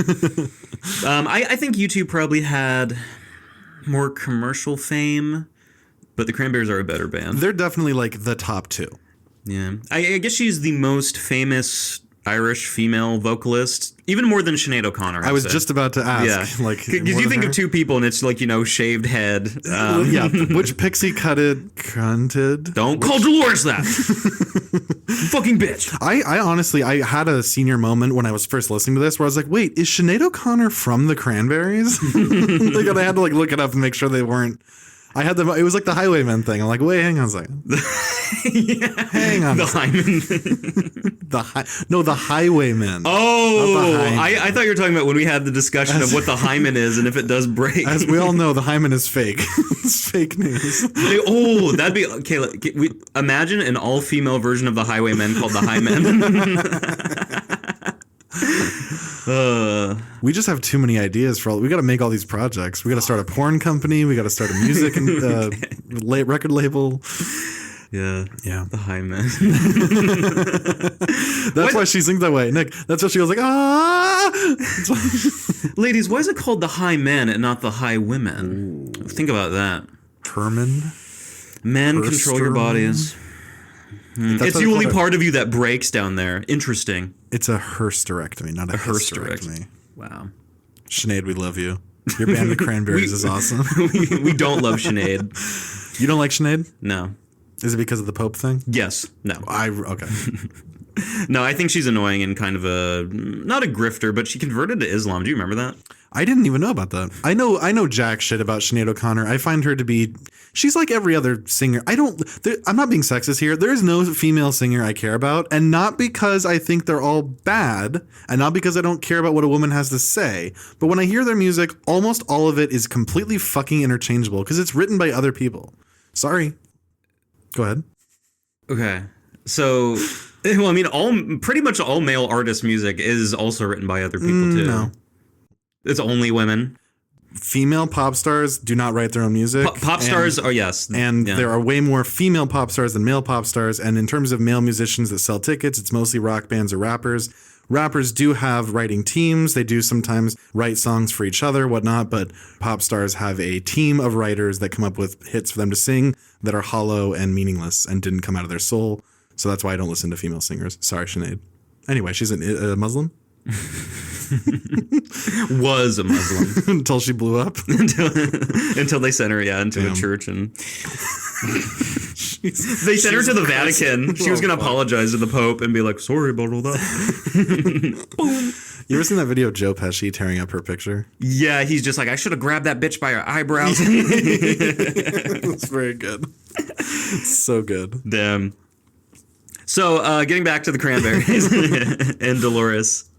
I think U2 probably had more commercial fame, but the Cranberries are a better band. They're definitely like the top two. Yeah. I guess she's the most famous Irish female vocalist, even more than Sinead O'Connor. I was just about to ask. Yeah. Like, because you think of two people and it's like, shaved head. Yeah. Which pixie cunted? Don't call Dolores that. Fucking bitch. I honestly, I had a senior moment when I was first listening to this where I was like, wait, is Sinead O'Connor from the Cranberries? Like, and I had to like look it up and make sure they weren't. It was like the Highwaymen thing. I'm like, wait, hang on a second. Yeah. Hang on. The Hyman. The Highwaymen. Oh, I thought you were talking about when we had the discussion of what the hymen is and if it does break. As we all know, the hymen is fake. It's fake news. That'd be okay. Imagine an all-female version of the Highwaymen called the Hymen. We just have too many ideas for all. We got to make all these projects. We got to start a porn company. We got to start a music and record label. Yeah. The Hymen. That's why she sings that way, Nick. That's why she goes like, ah. Ladies, why is it called the High Men and not the High Women? Think about that. Herman. Men control your bodies. It's the only part of you that breaks down there. Interesting. It's a hysterectomy, not a hysterectomy. Wow. Sinead, we love you. Your band, the Cranberries, is awesome. we don't love Sinead. You don't like Sinead? No. Is it because of the Pope thing? Yes. No. Okay. No, I think she's annoying and kind of not a grifter, but she converted to Islam. Do you remember that? I didn't even know about that. I know jack shit about Sinead O'Connor. I find her to be, she's like every other singer. I'm not being sexist here. There is no female singer I care about, and not because I think they're all bad, and not because I don't care about what a woman has to say. But when I hear their music, almost all of it is completely fucking interchangeable because it's written by other people. Sorry. Go ahead. Okay. So, well, I mean, pretty much all male artist music is also written by other people too. No. It's only women. Female pop stars do not write their own music. Pop stars are, yes. And there are way more female pop stars than male pop stars. And in terms of male musicians that sell tickets, it's mostly rock bands or rappers. Rappers do have writing teams. They do sometimes write songs for each other, whatnot. But pop stars have a team of writers that come up with hits for them to sing that are hollow and meaningless and didn't come out of their soul. So that's why I don't listen to female singers. Sorry, Sinead. Anyway, she's a Muslim. Was a Muslim until she blew up. until they sent her into a church, and they sent her to the Vatican. She was going to apologize to the Pope and be like, sorry about all that. Boom. You ever seen that video of Joe Pesci tearing up her picture? Yeah, he's just like, I should have grabbed that bitch by her eyebrows. That's very good. So good. Damn. So, getting back to the Cranberries and Dolores.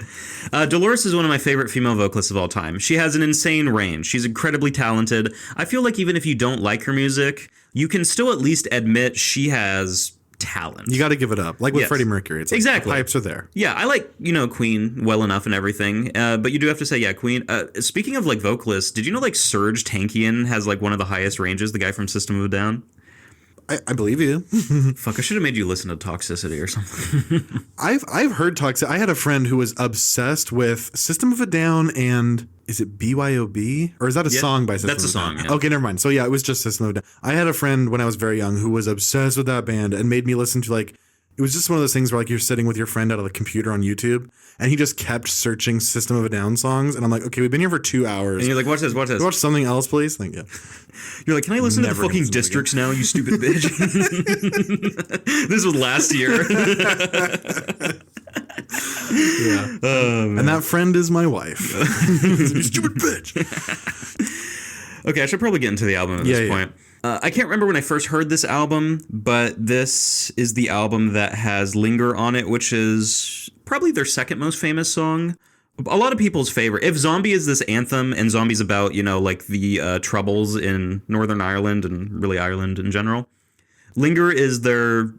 Dolores is one of my favorite female vocalists of all time. She has an insane range. She's incredibly talented. I feel like even if you don't like her music, you can still at least admit she has talent. You got to give it up. Like with Freddie Mercury. It's like exactly. The pipes are there. Yeah, I like, Queen well enough and everything. But you do have to say, Queen. Speaking of like vocalists, did you know like Serge Tankian has like one of the highest ranges, the guy from System of a Down? I believe you. Fuck, I should have made you listen to Toxicity or something. I've heard Toxicity. I had a friend who was obsessed with System of a Down and is it BYOB? Or is that a song by System of a Down? That's a song, yeah. Okay, never mind. So yeah, it was just System of a Down. I had a friend when I was very young who was obsessed with that band and made me listen to like, it was just one of those things where like you're sitting with your friend out of the computer on YouTube and he just kept searching System of a Down songs. And I'm like, okay, we've been here for 2 hours. And you're like, watch this. Watch something else, please. Thank you. You're like, can I listen to the fucking Districts now, you stupid bitch? This was last year. Yeah. And that friend is my wife. You stupid bitch. Okay, I should probably get into the album at this point. I can't remember when I first heard this album, but this is the album that has Linger on it, which is probably their second most famous song. A lot of people's favorite. If Zombie is this anthem and Zombie's about, like the troubles in Northern Ireland and really Ireland in general, Linger is their,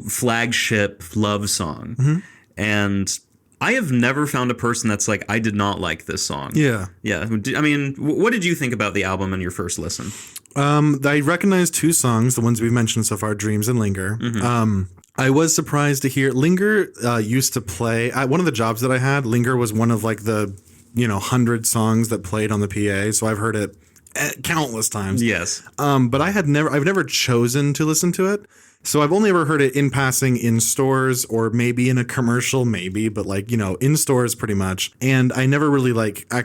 flagship love song. Mm-hmm. And I have never found a person that's like, I did not like this song. Yeah. Yeah. I mean, what did you think about the album on your first listen? I recognized 2 songs, the ones we've mentioned so far, Dreams and Linger. Mm-hmm. I was surprised to hear Linger used to play at one of the jobs that I had. Linger was one of like the 100 songs that played on the PA, so I've heard it countless times. Yes. But I've never chosen to listen to it. So I've only ever heard it in passing in stores or maybe in a commercial, but like, in stores pretty much. And I never really I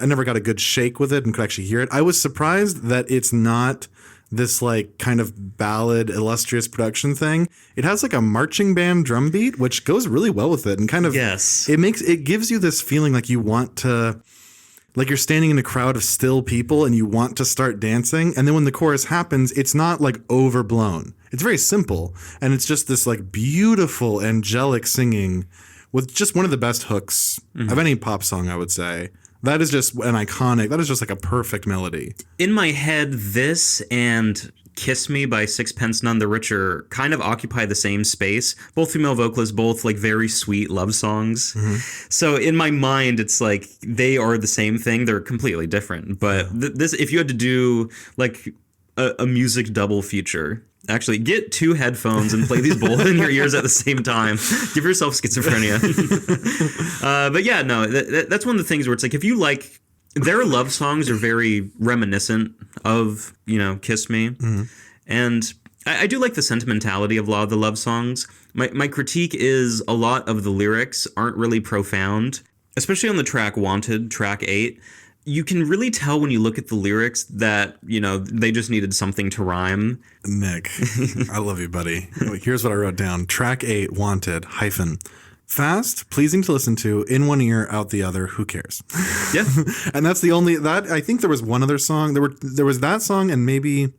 never got a good shake with it and could actually hear it. I was surprised that it's not this like kind of ballad, illustrious production thing. It has like a marching band drum beat, which goes really well with it and kind of, it gives you this feeling like you want to, like you're standing in a crowd of still people and you want to start dancing. And then when the chorus happens, it's not like overblown. It's very simple. And it's just this like beautiful angelic singing with just one of the best hooks of any pop song, I would say. That is just that is just like a perfect melody. In my head, this and Kiss Me by Sixpence None the Richer kind of occupy the same space. Both female vocalists, both like very sweet love songs. Mm-hmm. So in my mind, it's like they are the same thing. They're completely different. But this, if you had to do like a music double feature, actually get 2 headphones and play these both in your ears at the same time. Give yourself schizophrenia. But yeah, no, that's one of the things where it's like if you like. Their love songs are very reminiscent of, Kiss Me. Mm-hmm. And I do like the sentimentality of a lot of the love songs. My critique is a lot of the lyrics aren't really profound, especially on the track Wanted, track 8. You can really tell when you look at the lyrics that, they just needed something to rhyme. Nick, I love you, buddy. Here's what I wrote down. Track 8, Wanted, hyphen. Fast, pleasing to listen to, in one ear, out the other, who cares? Yeah. And that's the only, that, I think there was one other song. There was that song, and maybe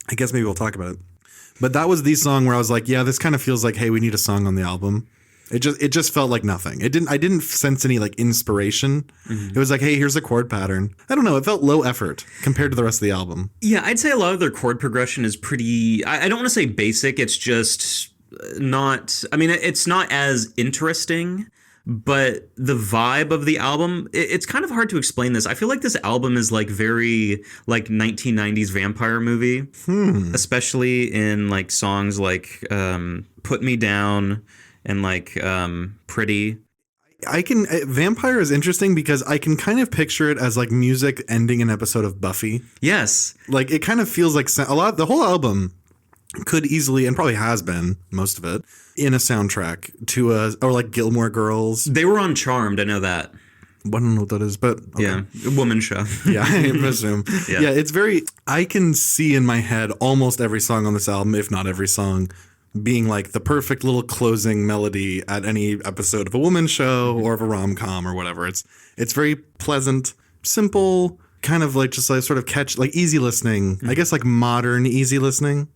we'll talk about it. But that was the song where I was like, yeah, this kind of feels like, hey, we need a song on the album. It just felt like nothing. I didn't sense any like inspiration. Mm-hmm. It was like, hey, here's a chord pattern. I don't know. It felt low effort compared to the rest of the album. Yeah, I'd say a lot of their chord progression is pretty, I don't want to say basic. It's just not, it's not as interesting, but the vibe of the album, it's kind of hard to explain this. I feel like this album is like very like 1990s vampire movie, especially in like songs like Put Me Down and like Pretty. Vampire is interesting because I can kind of picture it as like music ending an episode of Buffy. Yes. Like it kind of feels like the whole album could easily, and probably has been, most of it, in a soundtrack to or like Gilmore Girls. They were on Charmed, I know that. I don't know what that is, but okay. Yeah, a woman show. Yeah, I presume. Yeah, it's very, I can see in my head almost every song on this album, if not every song, being like the perfect little closing melody at any episode of a woman show or of a rom-com or whatever. It's very pleasant, simple, kind of like just like sort of catch, like easy listening. I guess like modern easy listening.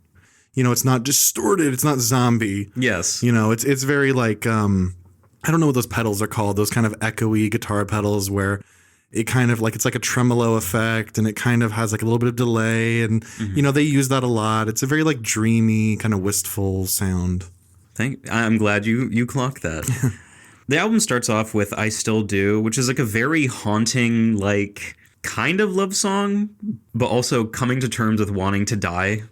It's not distorted. It's not zombie. Yes. It's very like, I don't know what those pedals are called. Those kind of echoey guitar pedals where it kind of like, it's like a tremolo effect and it kind of has like a little bit of delay. And, they use that a lot. It's a very like dreamy, kind of wistful sound. I'm glad you clocked that. The album starts off with I Still Do, which is like a very haunting, like kind of love song, but also coming to terms with wanting to die.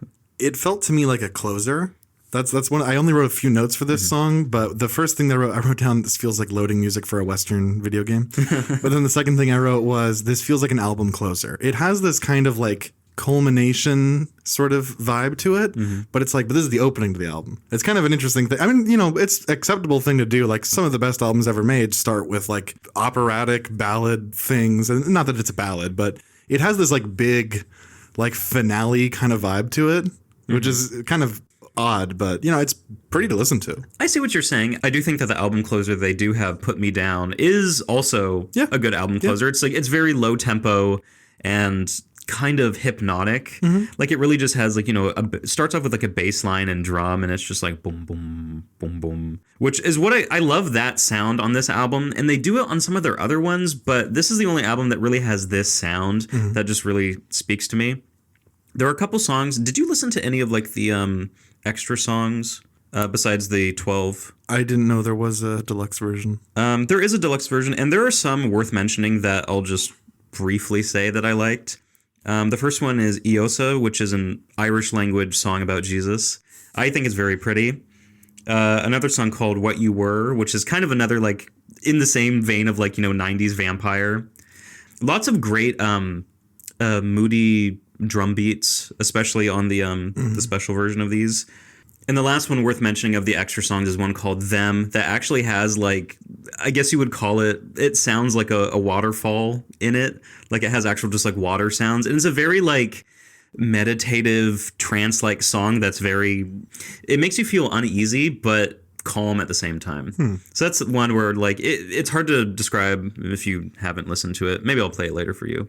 It felt to me like a closer. That's one. I only wrote a few notes for this song, but the first thing that I wrote down, this feels like loading music for a Western video game. But then the second thing I wrote was, this feels like an album closer. It has this kind of like culmination sort of vibe to it, but it's like, but this is the opening to the album. It's kind of an interesting thing. It's an acceptable thing to do. Like some of the best albums ever made start with like operatic ballad things, and not that it's a ballad, but it has this like big, like finale kind of vibe to it. Which is kind of odd, but, it's pretty to listen to. I see what you're saying. I do think that the album closer they do have, Put Me Down, is also a good album closer. Yeah. It's like, it's very low tempo and kind of hypnotic. Like it really just has like, starts off with like a bass line and drum, and it's just like boom, boom, boom, boom, which is what I love that sound on this album. And they do it on some of their other ones, but this is the only album that really has this sound that just really speaks to me. There are a couple songs. Did you listen to any of like the extra songs besides the 12? I didn't know there was a deluxe version. There is a deluxe version, and there are some worth mentioning that I'll just briefly say that I liked. The first one is Iosa, which is an Irish language song about Jesus. I think it's very pretty. Another song called What You Were, which is kind of another like in the same vein of like, 90s vampire. Lots of great moody drum beats, especially on the special version of these. And the last one worth mentioning of the extra songs is one called Them that actually has like, I guess you would call it sounds like a waterfall in it. Like it has actual just like water sounds. And it's a very like meditative trance-like song that's it makes you feel uneasy, but calm at the same time. So that's one where like it's hard to describe if you haven't listened to it. Maybe I'll play it later for you.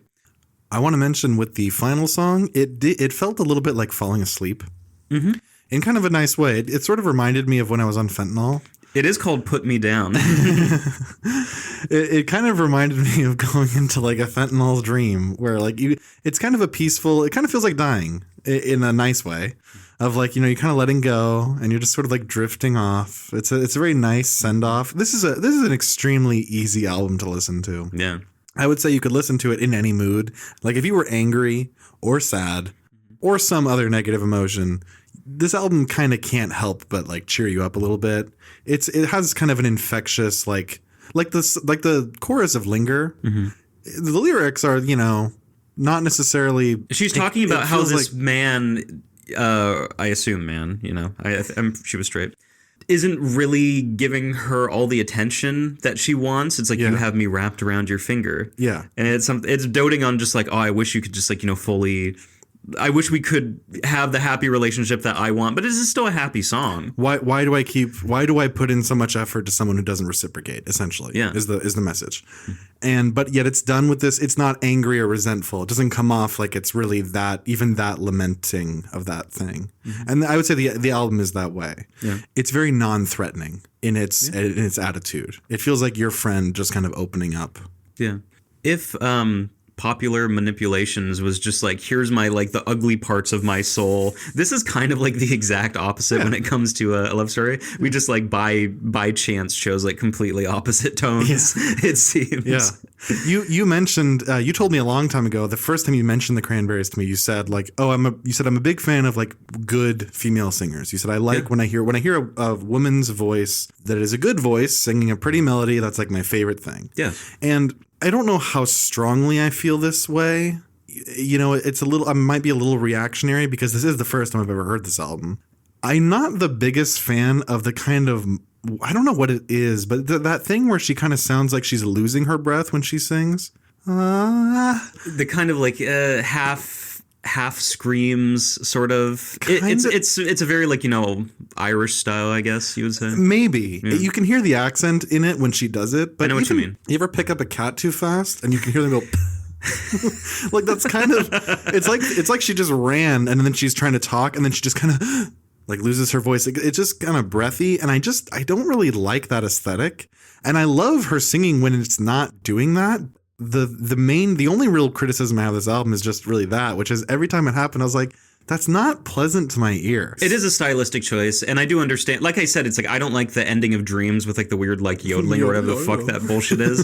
I want to mention with the final song, it felt a little bit like falling asleep in kind of a nice way. It sort of reminded me of when I was on fentanyl. It is called Put Me Down. It kind of reminded me of going into like a fentanyl dream where like it's kind of a peaceful, it kind of feels like dying in a nice way of like, you're kind of letting go and you're just sort of like drifting off. It's a very nice send off. This is an extremely easy album to listen to. Yeah. I would say you could listen to it in any mood. Like if you were angry or sad or some other negative emotion, this album kind of can't help but like cheer you up a little bit. It has kind of an infectious like the chorus of Linger. The lyrics are, not necessarily. She's talking about how this man I assume man, you know, she was straight, isn't really giving her all the attention that she wants. It's like, you have me wrapped around your finger. Yeah. And it's doting on just like, oh, I wish you could just like, you know, fully, I wish we could have the happy relationship that I want, but it is still a happy song. Why do I put in so much effort to someone who doesn't reciprocate, essentially? Yeah. Is the message. But yet it's done with this, it's not angry or resentful. It doesn't come off like it's really that lamenting of that thing. And I would say the album is that way. Yeah. It's very non-threatening in its attitude. It feels like your friend just kind of opening up. Yeah. If Popular Manipulations was just like, here's my like the ugly parts of my soul, this is kind of like the exact opposite when it comes to a love story. We just like by chance chose like completely opposite tones. It seems. Yeah. You mentioned you told me a long time ago, the first time you mentioned the Cranberries to me, you said like, I'm a big fan of like good female singers. You said I like when I hear a woman's voice that is a good voice singing a pretty melody, that's like my favorite thing. Yeah. And I don't know how strongly I feel this way. You know, I might be a little reactionary because this is the first time I've ever heard this album. I'm not the biggest fan of the kind of, I don't know what it is, but that thing where she kind of sounds like she's losing her breath when she sings. The kind of like half screams sort of. It's a very like, you know, Irish style, I guess you would say. Maybe. Yeah. You can hear the accent in it when she does it. But I know what you mean. You ever pick up a cat too fast and you can hear them go like that's kind of it's like she just ran and then she's trying to talk and then she just kind of like loses her voice. It's just kind of breathy and I don't really like that aesthetic. And I love her singing when it's not doing that. The only real criticism I have of this album is just really that, which is every time it happened, I was like, that's not pleasant to my ear. It is a stylistic choice, and I do understand. Like I said, it's like I don't like the ending of Dreams with like the weird like yodeling or whatever the fuck that bullshit is.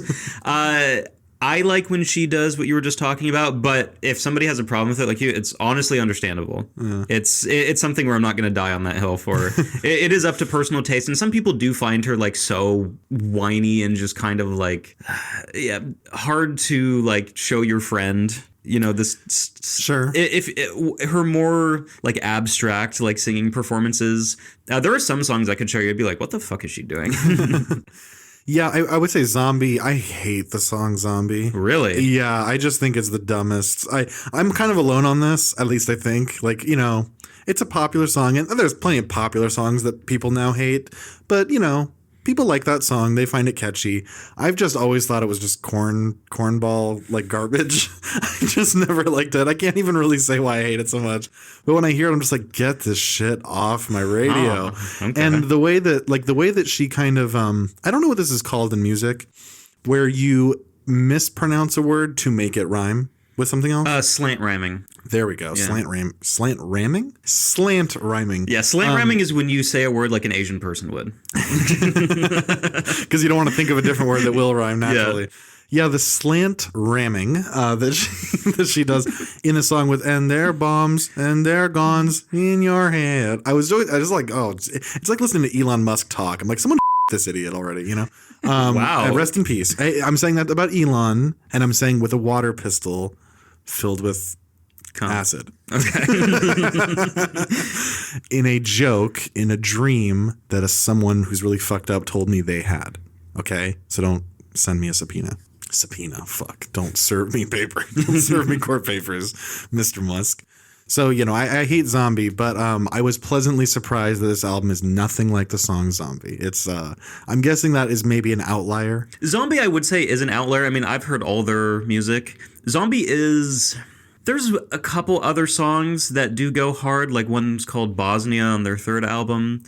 I like when she does what you were just talking about, but if somebody has a problem with it, like you, it's honestly understandable. Yeah. It's something where I'm not going to die on that hill for. It is up to personal taste, and some people do find her like so whiny and just kind of like, hard to like show your friend. You know, this sure. If her more like abstract like singing performances, there are some songs I could show you. I'd be like, what the fuck is she doing? Yeah, I would say Zombie. I hate the song Zombie. Really? Yeah, I just think it's the dumbest. I'm kind of alone on this, at least I think. Like, you know, it's a popular song, and there's plenty of popular songs that people now hate. But, you know, people like that song. They find it catchy. I've just always thought it was just cornball, like garbage. I just never liked it. I can't even really say why I hate it so much. But when I hear it, I'm just like, get this shit off my radio. Oh, okay. And the way that she kind of, I don't know what this is called in music, where you mispronounce a word to make it rhyme with something else. Slant rhyming. There we go. Yeah. Slant ramming? Slant rhyming. Yeah, slant rhyming is when you say a word like an Asian person would. Because you don't want to think of a different word that will rhyme naturally. Yeah, the slant ramming that she does in a song with "and they're bombs and they're guns in your head." I was like, oh, it's like listening to Elon Musk talk. I'm like, someone this idiot already, you know? Wow. Rest in peace. I'm saying that about Elon, and I'm saying with a water pistol filled with acid. Okay. In a joke, in a dream that someone who's really fucked up told me they had. Okay? So don't send me a subpoena. Fuck. Don't serve me paper. Don't serve me court papers, Mr. Musk. So, you know, I hate Zombie, but I was pleasantly surprised that this album is nothing like the song Zombie. It's I'm guessing that is maybe an outlier. Zombie, I would say, is an outlier. I mean, I've heard all their music. Zombie is... There's a couple other songs that do go hard, like one's called Bosnia on their third album.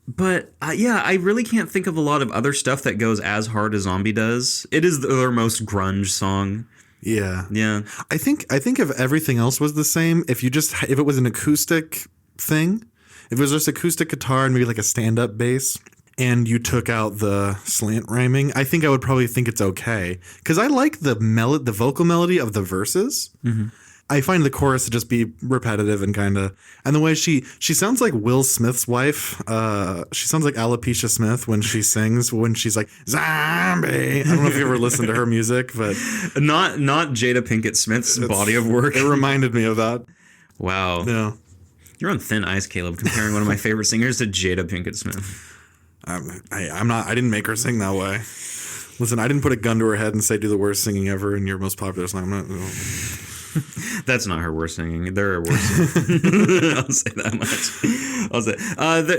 But I really can't think of a lot of other stuff that goes as hard as Zombie does. It is their most grunge song. Yeah. Yeah. I think if everything else was the same, if it was an acoustic thing, if it was just acoustic guitar and maybe like a stand-up bass, and you took out the slant rhyming, I think I would probably think it's okay. Because I like the vocal melody of the verses. Mm-hmm. I find the chorus to just be repetitive and kind of, and the way she sounds like Will Smith's wife. She sounds like Alopecia Smith when she sings, when she's like, zombie. I don't know if you ever listened to her music, but not Jada Pinkett Smith's body of work. It reminded me of that. Wow. Yeah. You're on thin ice, Caleb, comparing one of my favorite singers to Jada Pinkett Smith. I'm not. I didn't make her sing that way. Listen, I didn't put a gun to her head and say do the worst singing ever in your most popular song. I'm not. That's not her worst singing. There are worse singing. I'll say that much. I'll say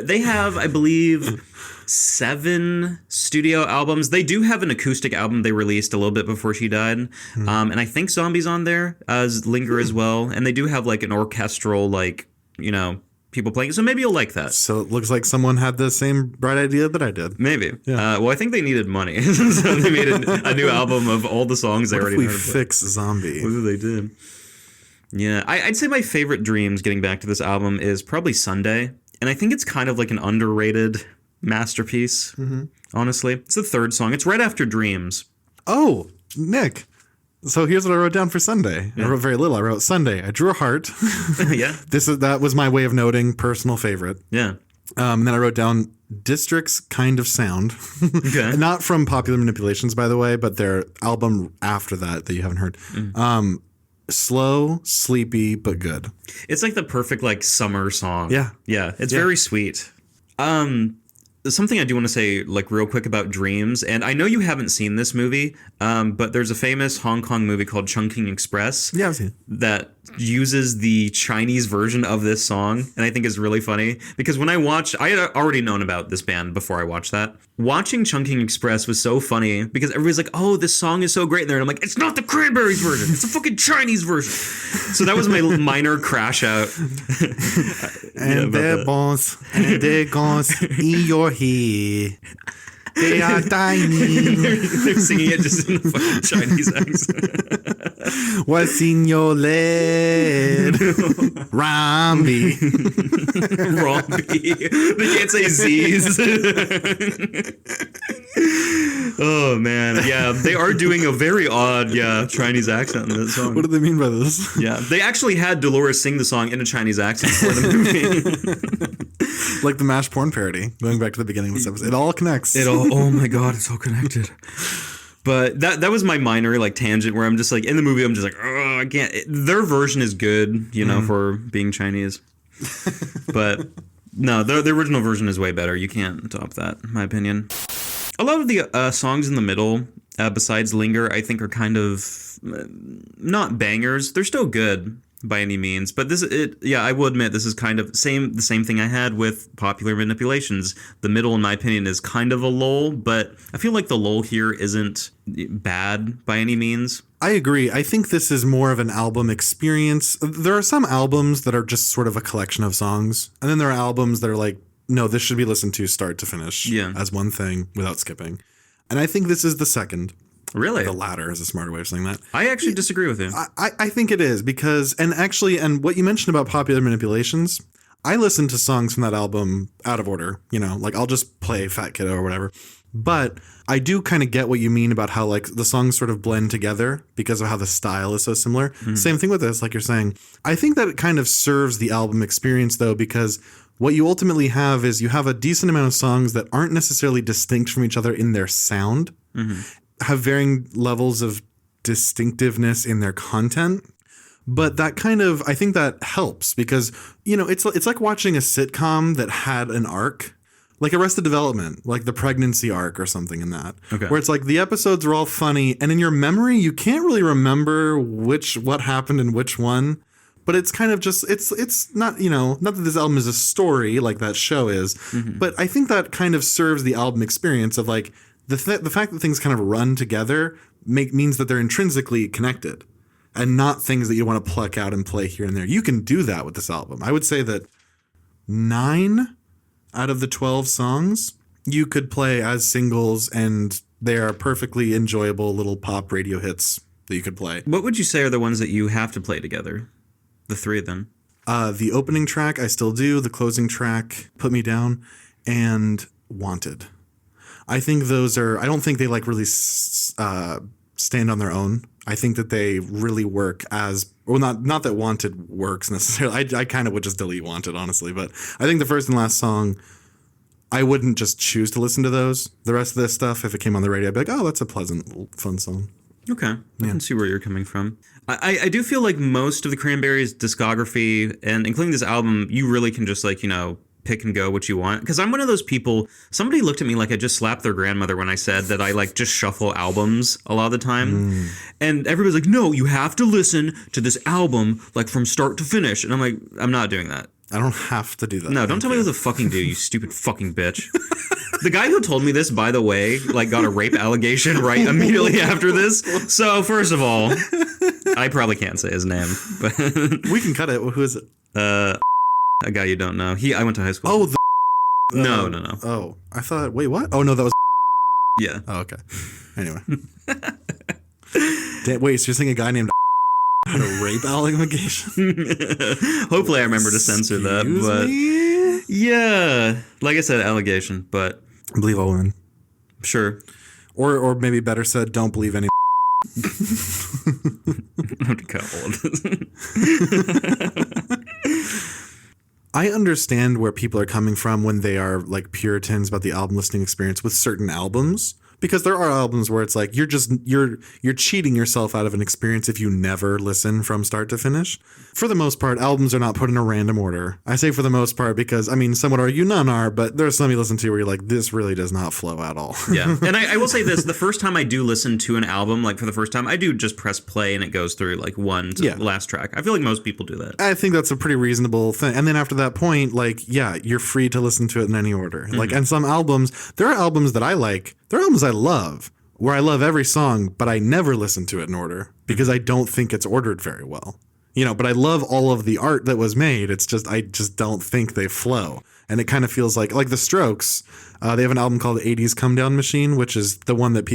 they have, I believe, 7 studio albums. They do have an acoustic album they released a little bit before she died, and I think Zombie's on there as Linger as well. And they do have like an orchestral, like, you know, people playing. So maybe you'll like that. So it looks like someone had the same bright idea that I did. Maybe. Yeah. Well, I think they needed money, so they made a new album of all the songs they already What know. if we fix Zombie? What they did. Yeah, I'd say my favorite Dreams, getting back to this album, is probably Sunday. And I think it's kind of like an underrated masterpiece, honestly. It's the 3rd song. It's right after Dreams. Oh, Nick. So here's what I wrote down for Sunday. I wrote very little. I wrote Sunday. I drew a heart. Yeah. That was my way of noting personal favorite. Yeah. And then I wrote down District's Kind of Sound. Okay. Not from Popular Manipulations, by the way, but their album after that you haven't heard. Slow, sleepy, but good. It's like the perfect like summer song. Yeah. Yeah. It's very sweet. Something I do want to say, like, real quick about Dreams, and I know you haven't seen this movie, but there's a famous Hong Kong movie called Chungking Express. Yeah, I've seen it. That uses the Chinese version of this song, and I think is really funny because when I had already known about this band before I watched that. Watching Chungking Express was so funny because everybody's like, "Oh, this song is so great," and I'm like, "It's not the Cranberries version; it's the fucking Chinese version." So that was my minor crash out. And they're bones, and they're guns in your head. They are dying. They're singing it just in the fucking Chinese accent. What's in your lead? Rambi. Rompy. They can't say Z's. Oh, man. Yeah, they are doing a very odd, Chinese accent in this song. What do they mean by this? Yeah, they actually had Dolores sing the song in a Chinese accent for the movie. Like the MASH porn parody. Going back to the beginning of this episode. It all connects. Oh my God, it's all connected. But that was my minor like tangent where I'm just like in the movie I'm just like, oh, I can't. Their version is good, you know, for being Chinese. But no, the original version is way better. You can't top that, in my opinion. A lot of the songs in the middle, besides Linger, I think are kind of not bangers. They're still good by any means, but I will admit this is kind of the same thing I had with Popular Manipulations. The middle, in my opinion, is kind of a lull, but I feel like the lull here isn't bad by any means. I agree. I think this is more of an album experience. There are some albums that are just sort of a collection of songs, and then there are albums that are like, no, this should be listened to start to finish as one thing without skipping. And I think this is the second. Really? The latter is a smarter way of saying that. I actually disagree with you. I think it is because, and what you mentioned about Popular Manipulations, I listened to songs from that album out of order, you know, like I'll just play Fat Kiddo or whatever. But I do kind of get what you mean about how like the songs sort of blend together because of how the style is so similar. Mm-hmm. Same thing with this, like you're saying. I think that it kind of serves the album experience though, because what you ultimately have is you have a decent amount of songs that aren't necessarily distinct from each other in their sound. Mm-hmm. Have varying levels of distinctiveness in their content, but that kind of, I think that helps because, you know, it's like watching a sitcom that had an arc, like Arrested Development, like the pregnancy arc or something in that, where it's like the episodes are all funny and in your memory, you can't really remember what happened in which one, but it's kind of just, it's not, you know, not that this album is a story like that show is, but I think that kind of serves the album experience of like, the fact that things kind of run together means that they're intrinsically connected and not things that you want to pluck out and play here and there. You can do that with this album. I would say that 9 out of the 12 songs you could play as singles and they are perfectly enjoyable little pop radio hits that you could play. What would you say are the ones that you have to play together? The 3 of them. The opening track, I Still Do. The closing track, Put Me Down. And Wanted. I think those are, I don't think they like really stand on their own. I think that they really work as, well, not that Wanted works necessarily. I kind of would just delete Wanted, honestly. But I think the first and last song, I wouldn't just choose to listen to those. The rest of this stuff, if it came on the radio, I'd be like, oh, that's a pleasant, fun song. Okay, I can see where you're coming from. I do feel like most of the Cranberries discography, and including this album, you really can just like, pick and go what you want. Because I'm one of those people, somebody looked at me like I just slapped their grandmother when I said that I like just shuffle albums a lot of the time. And everybody's like, no, you have to listen to this album like from start to finish. And I'm like, I'm not doing that. I don't have to do that. No, don't tell me what to fucking do, you stupid fucking bitch. The guy who told me this, by the way, like got a rape allegation right immediately after this. So first of all, I probably can't say his name, but We can cut it. Who is it? a guy you don't know. I went to high school. Oh, No. Oh, I thought. Wait, what? Oh no, that was. Yeah. Oh, okay. Anyway. Wait, so you're saying a guy named had a rape allegation? Hopefully, I remember to censor that. But me? yeah, like I said, allegation. But I believe all women. sure. Or maybe better said, don't believe any. I have to cut all of this. I understand where people are coming from when they are like Puritans about the album listening experience with certain albums, because there are albums where it's like you're cheating yourself out of an experience if you never listen from start to finish. For the most part, albums are not put in a random order. I say for the most part because, I mean, some would argue none are, but there's some you listen to where you're like, this really does not flow at all. Yeah. And I will say this, the first time I do listen to an album, like for the first time, I do just press play and it goes through like one to the last track. I feel like most people do that. I think that's a pretty reasonable thing. And then after that point, like, yeah, you're free to listen to it in any order. Mm-hmm. Like, and some albums, there are albums that I like. There are albums I love where I love every song, but I never listen to it in order because I don't think it's ordered very well. But I love all of the art that was made. It's just, I just don't think they flow. And it kind of feels like the Strokes, they have an album called 80s Come Down Machine, which is the one that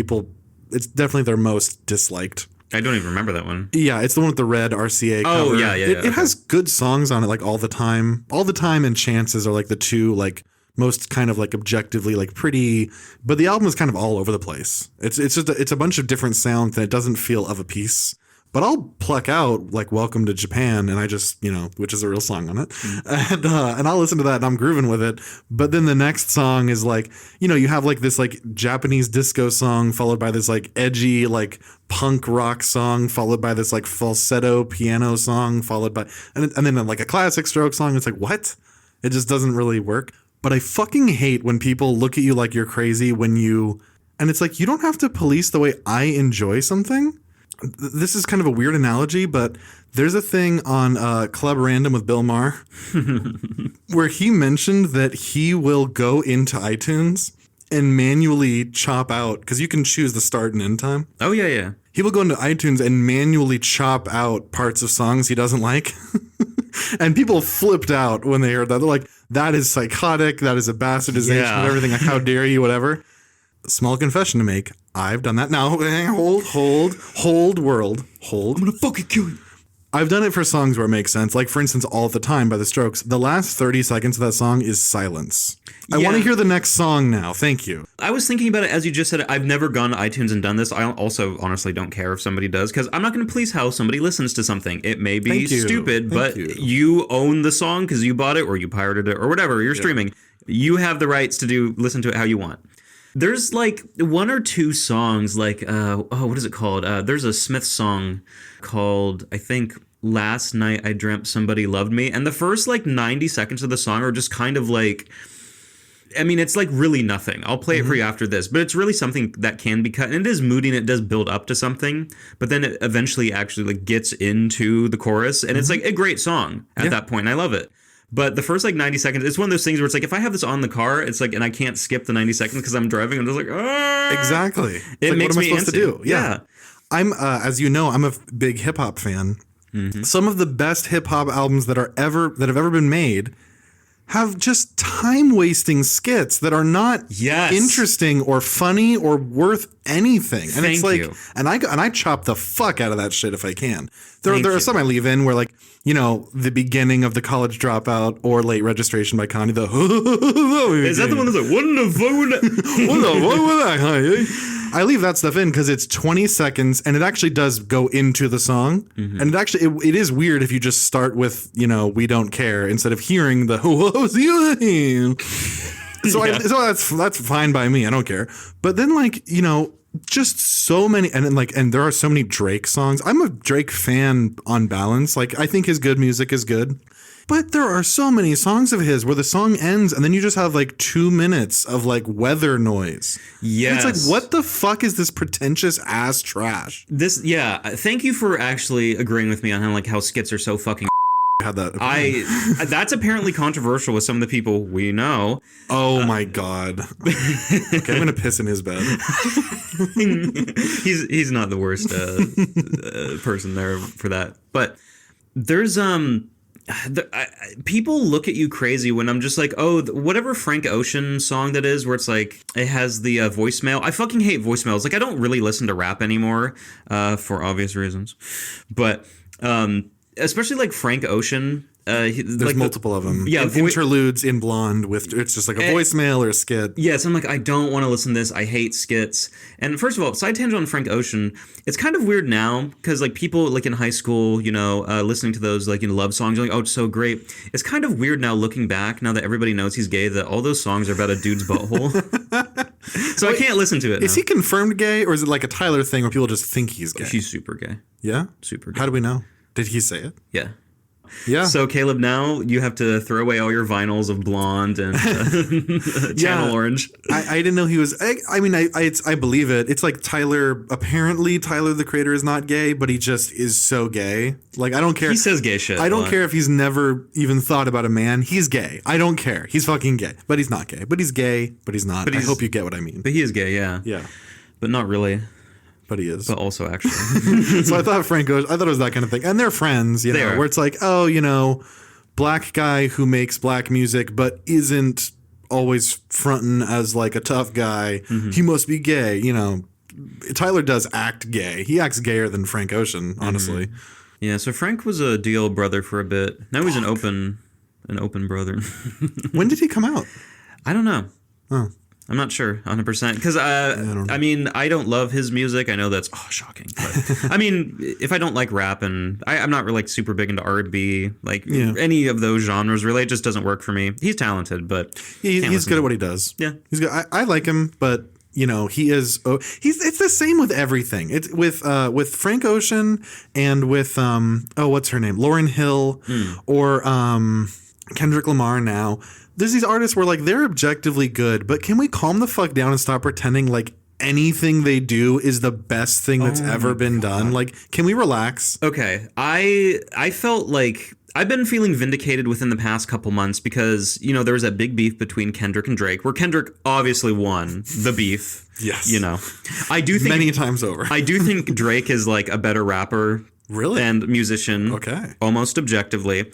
it's definitely their most disliked. I don't even remember that one. Yeah, it's the one with the red RCA cover. Oh, yeah. It has good songs on it, like All the Time. All the Time and Chances are like the two, like, most kind of like objectively like pretty, but the album is kind of all over the place. It's just it's a bunch of different sounds and it doesn't feel of a piece. But I'll pluck out like Welcome to Japan and I just, which is a real song on it. And I'll listen to that and I'm grooving with it. But then the next song is like, you have like this like Japanese disco song followed by this like edgy like punk rock song followed by this like falsetto piano song followed by and then like a classic Stroke song. It's like, what? It just doesn't really work. But I fucking hate when people look at you like you're crazy and it's like, you don't have to police the way I enjoy something. This is kind of a weird analogy, but there's a thing on Club Random with Bill Maher where he mentioned that he will go into iTunes and manually chop out, because you can choose the start and end time. Oh, yeah. He will go into iTunes and manually chop out parts of songs he doesn't like. And people flipped out when they heard that. They're like, that is psychotic. That is a bastardization of everything. Like, how dare you, whatever. Small confession to make. I've done that. Now, hold, world. Hold. I'm going to fucking kill you. I've done it for songs where it makes sense. Like, for instance, All the Time by the Strokes. The last 30 seconds of that song is silence. I want to hear the next song now. Thank you. I was thinking about it as you just said. I've never gone to iTunes and done this. I also honestly don't care if somebody does, because I'm not going to police how somebody listens to something. It may be stupid, but you own the song because you bought it or you pirated it or whatever. You're streaming. You have the rights to listen to it how you want. There's like one or two songs like, what is it called? There's a Smith song called, I think, Last Night I Dreamt Somebody Loved Me. And the first like 90 seconds of the song are just kind of like, I mean, it's like really nothing. I'll play it for you after this, but it's really something that can be cut. And it is moody and it does build up to something, but then it eventually actually like gets into the chorus. And it's like a great song at that point. And I love it. But the first like 90 seconds, it's one of those things where it's like, if I have this on the car, it's like, and I can't skip the 90 seconds because I'm driving, I'm just like, exactly. It like, makes what am I supposed antsy. to do? Yeah. I'm, as you know, I'm a big hip hop fan. Mm-hmm. Some of the best hip hop albums that have ever been made have just time wasting skits that are not interesting or funny or worth anything. And it's like, and I chop the fuck out of that shit if I can. There are some I leave in where like, the beginning of The College Dropout or Late Registration by Connie. Is that the one that's like, what the fuck was that? I leave that stuff in because it's 20 seconds and it actually does go into the song. Mm-hmm. And it is weird if you just start with, We Don't Care instead of hearing the so that's fine by me. I don't care. But then like, just so many, and there are so many Drake songs. I'm a Drake fan on balance. Like, I think his good music is good. But there are so many songs of his where the song ends and then you just have like 2 minutes of like weather noise. Yes. And it's like, what the fuck is this pretentious ass trash? Thank you for actually agreeing with me on how skits are so fucking. Had that. That's apparently controversial with some of the people we know. Oh my God. Okay, I'm gonna piss in his bed. He's not the worst person there for that. But there's people look at you crazy when I'm just like, oh, whatever Frank Ocean song that is, where it's like it has the voicemail. I fucking hate voicemails. Like, I don't really listen to rap anymore for obvious reasons, but especially like Frank Ocean. There's like multiple of them. Yeah, interludes in Blonde with it's just like a voicemail or a skit. Yes, I'm like, I don't want to listen to this. I hate skits. And first of all, side tangent on Frank Ocean. It's kind of weird now because like people like in high school, listening to those like love songs, like, oh, it's so great. It's kind of weird now looking back, now that everybody knows he's gay, that all those songs are about a dude's butthole. So I can't listen to it. Is he confirmed gay, or is it like a Tyler thing where people just think he's gay? He's super gay. Yeah, super gay. How do we know? Did he say it? Yeah. Yeah. So Caleb, now you have to throw away all your vinyls of Blonde and Channel Orange. I didn't know he was. I believe it. It's like Tyler. Apparently, Tyler the Creator is not gay, but he just is so gay. Like, I don't care. He says gay shit. I don't care if he's never even thought about a man. He's gay. I don't care. He's fucking gay, but he's not gay. But he's gay, but he's not. I hope you get what I mean. But he is gay, yeah. Yeah. But not really. But he is. But also, actually. So I thought it was that kind of thing. And they're friends, where it's like, oh, black guy who makes black music but isn't always fronting as like a tough guy. Mm-hmm. He must be gay. Tyler does act gay. He acts gayer than Frank Ocean, honestly. Mm-hmm. Yeah, so Frank was a DL brother for a bit. Now he's an open brother. When did he come out? I don't know. Oh. I'm not sure 100% because I don't love his music. I know that's shocking, but I mean, if I don't like rap and I'm not really like super big into R&B, like any of those genres, really, it just doesn't work for me. He's talented, but he's good at what he does. Yeah, he's good. I like him, but he is. It's the same with everything. It's with Frank Ocean and with what's her name, Lauryn Hill, or Kendrick Lamar now. There's these artists where like they're objectively good, but can we calm the fuck down and stop pretending like anything they do is the best thing that's ever been done? Like, can we relax? Okay. I felt like I've been feeling vindicated within the past couple months because, there was that big beef between Kendrick and Drake, where Kendrick obviously won the beef. Yes. I do think many times over. I do think Drake is like a better rapper. Really? And musician. Okay. Almost objectively.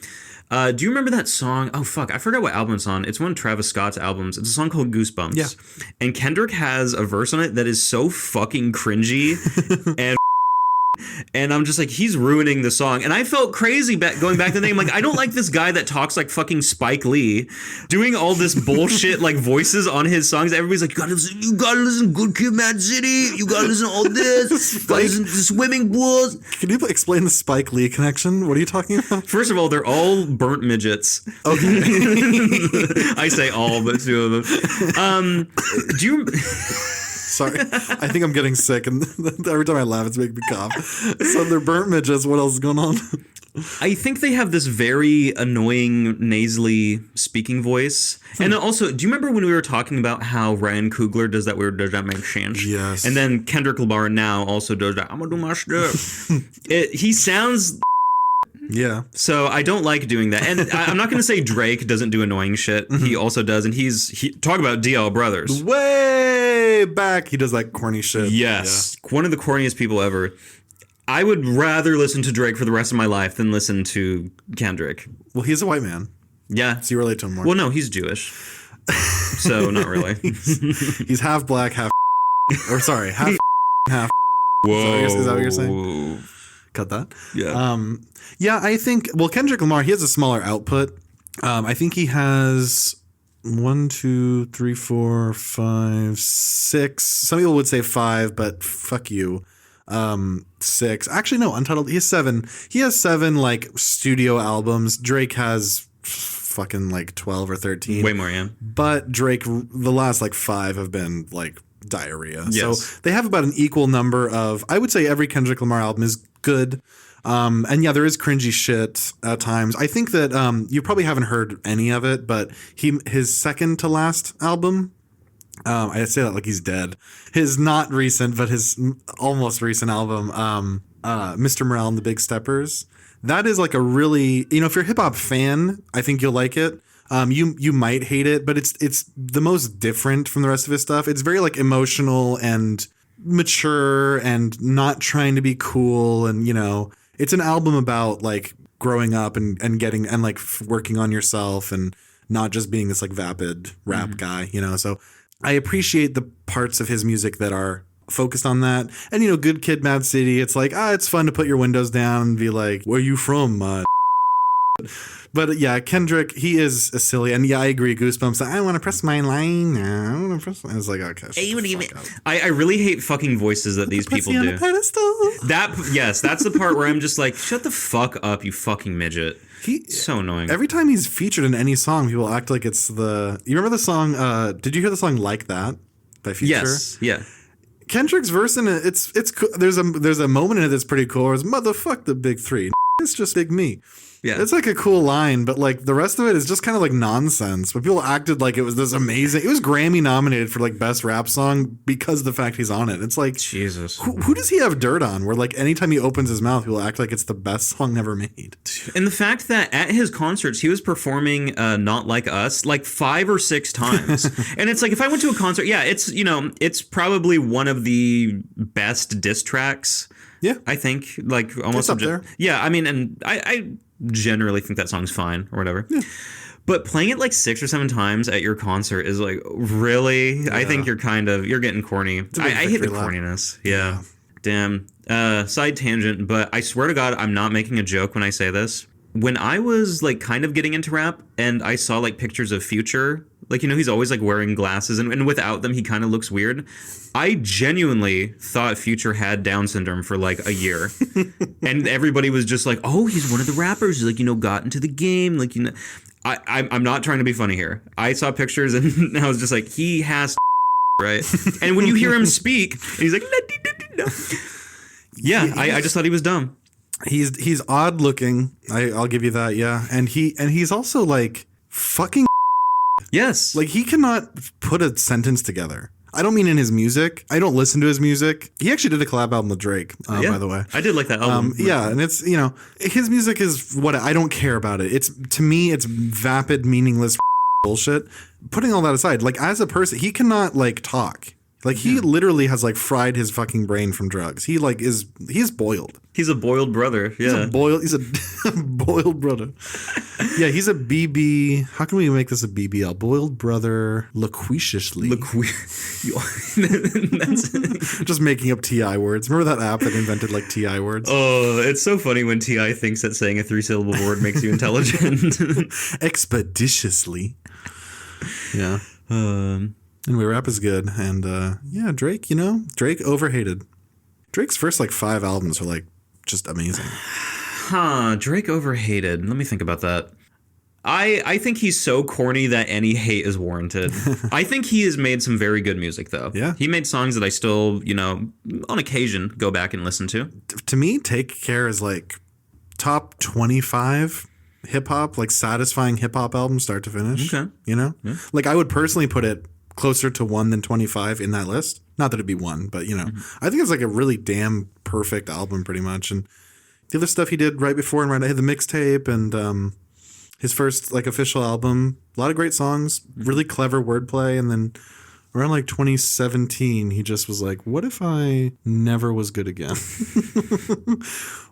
Do you remember that song? Oh, fuck. I forgot what album it's on. It's one of Travis Scott's albums. It's a song called Goosebumps. Yeah. And Kendrick has a verse on it that is so fucking cringy and I'm just like, he's ruining the song. And I felt crazy going back to the day. I'm like, I don't like this guy that talks like fucking Spike Lee doing all this bullshit like voices on his songs. Everybody's like, you gotta listen Good Kid, Mad City. You gotta listen to all this. You gotta listen to swimming pools. Can you explain the Spike Lee connection? What are you talking about? First of all, they're all burnt midgets. Okay. I say all, but two of them. Do you... Sorry, I think I'm getting sick, and every time I laugh, it's making me cough. So they're burnt midgets. What else is going on? I think they have this very annoying, nasally speaking voice. And also, do you remember when we were talking about how Ryan Coogler does that weird, does that make sense? Yes. And then Kendrick Lamar now also does that, I'm gonna do my stuff. He sounds... Yeah. So I don't like doing that. And I'm not going to say Drake doesn't do annoying shit. He also does. And talk about DL Brothers. Way back. He does like corny shit. Yes. Yeah. One of the corniest people ever. I would rather listen to Drake for the rest of my life than listen to Kendrick. Well, he's a white man. Yeah. So you relate to him more. Well, no, he's Jewish. So not really. he's half black, half or sorry, half. Whoa. Is that what you're saying? Cut that. Yeah. Yeah, I think, Kendrick Lamar, he has a smaller output. I think he has 1, 2, 3, 4, 5, 6. Some people would say 5, but fuck you. 6. Actually, no, Untitled. He has 7. He has 7 like studio albums. Drake has fucking like 12 or 13. Way more, yeah. But Drake, the last like 5 have been like diarrhea. Yes. So they have about an equal number of, I would say every Kendrick Lamar album is good. And yeah, there is cringy shit at times. I think that you probably haven't heard any of it, but his second to last album, I say that like he's dead. His not recent, but his almost recent album, Mr. Morale and the Big Steppers. That is like a really, if you're a hip hop fan, I think you'll like it. You might hate it, but it's the most different from the rest of his stuff. It's very like emotional and mature and not trying to be cool, and it's an album about like growing up and getting and like working on yourself and not just being this like vapid rap guy, So I appreciate the parts of his music that are focused on that. And Good Kid, Mad City, it's like, it's fun to put your windows down and be like, where you from, But yeah, Kendrick, he is a silly, and yeah, I agree. Goosebumps. I want to press my line now. I want to press. I was like, okay. I really hate fucking voices that these people do. That's the part where I'm just like, shut the fuck up, you fucking midget. So annoying. Every time he's featured in any song, people act like it's the. You remember the song? Did you hear the song "Like That" by Future? Yes. Yeah. Kendrick's verse in it. It's there's a moment in it that's pretty cool. It's motherfuck the big three. It's just big me. Yeah. It's like a cool line, but like the rest of it is just kind of like nonsense. But people acted like it was this amazing. It was Grammy nominated for like best rap song because of the fact he's on it. It's like, Jesus. Who does he have dirt on? Where like anytime he opens his mouth, he'll act like it's the best song ever made. And the fact that at his concerts he was performing Not Like Us like 5 or 6 times. And it's like, if I went to a concert, yeah, it's probably one of the best diss tracks. Yeah, I think like almost up there. Yeah, I mean, and I generally think that song's fine or whatever. Yeah. But playing it like 6 or 7 times at your concert is like, really? Yeah. I think you're getting corny. I hate the corniness. Yeah. Damn. Side tangent, but I swear to God, I'm not making a joke when I say this. When I was like kind of getting into rap and I saw like pictures of Future, like, he's always like wearing glasses and without them, he kind of looks weird. I genuinely thought Future had Down syndrome for like a year. And everybody was just like, oh, he's one of the rappers who like, got into the game. Like, I'm not trying to be funny here. I saw pictures and I was just like, he has right. And when you hear him speak, he's like, yeah, I just thought he was dumb. He's odd looking. I'll give you that. Yeah. And he's also like fucking. Yes. Like he cannot put a sentence together. I don't mean in his music. I don't listen to his music. He actually did a collab album with Drake, by the way. I did like that album. Yeah, and it's, his music is what I don't care about it. To me, it's vapid, meaningless bullshit. Putting all that aside, like as a person, he cannot like talk. Like he literally has like fried his fucking brain from drugs. He's boiled. He's a boiled brother. Yeah. He's a boiled brother. Yeah, he's a BB. How can we make this a BBL? Boiled brother loquaciously. Just making up TI words. Remember that app that invented like TI words? Oh, it's so funny when TI thinks that saying a 3-syllable word makes you intelligent. Expeditiously. Yeah. Anyway, rap is good. And yeah, Drake, Drake overhated. Drake's first like 5 albums are like just amazing. Drake overhated. Let me think about that. I think he's so corny that any hate is warranted. I think he has made some very good music, though. Yeah. He made songs that I still, on occasion go back and listen to. To me, Take Care is like top 25 hip hop, like satisfying hip hop album start to finish. Okay. Yeah. Like I would personally put it closer to 1 than 25 in that list. Not that it'd be 1, but I think it's like a really damn perfect album pretty much. And the other stuff he did right before and right ahead, the mixtape and his first like official album, a lot of great songs, really clever wordplay. And then around like 2017, he just was like, what if I never was good again?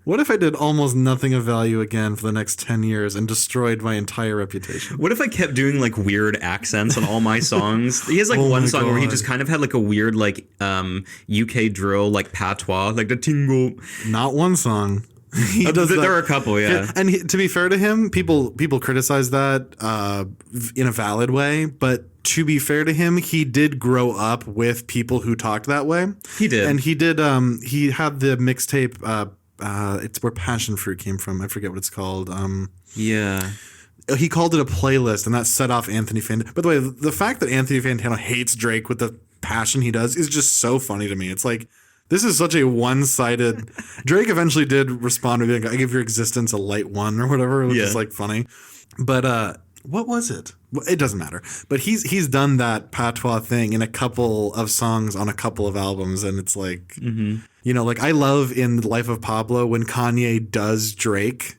What if I did almost nothing of value again for the next 10 years and destroyed my entire reputation? What if I kept doing like weird accents on all my songs? He has like one song where he just kind of had like a weird like UK drill like patois, like the tingle. Not one song. He does there are a couple, yeah. And to be fair to him, people criticize that in a valid way, but to be fair to him, he did grow up with people who talked that way. He did. And he did he had the mixtape it's where Passion Fruit came from. I forget what it's called. Yeah. He called it a playlist, and that set off Anthony Fantano. By the way, the fact that Anthony Fantano hates Drake with the passion he does is just so funny to me. It's like, this is such a one-sided. Drake eventually did respond with like, I give your existence a light 1 or whatever, which is like funny. But what was it? It doesn't matter. But he's done that patois thing in a couple of songs on a couple of albums, and it's like, you know, like I love in The Life of Pablo when Kanye does Drake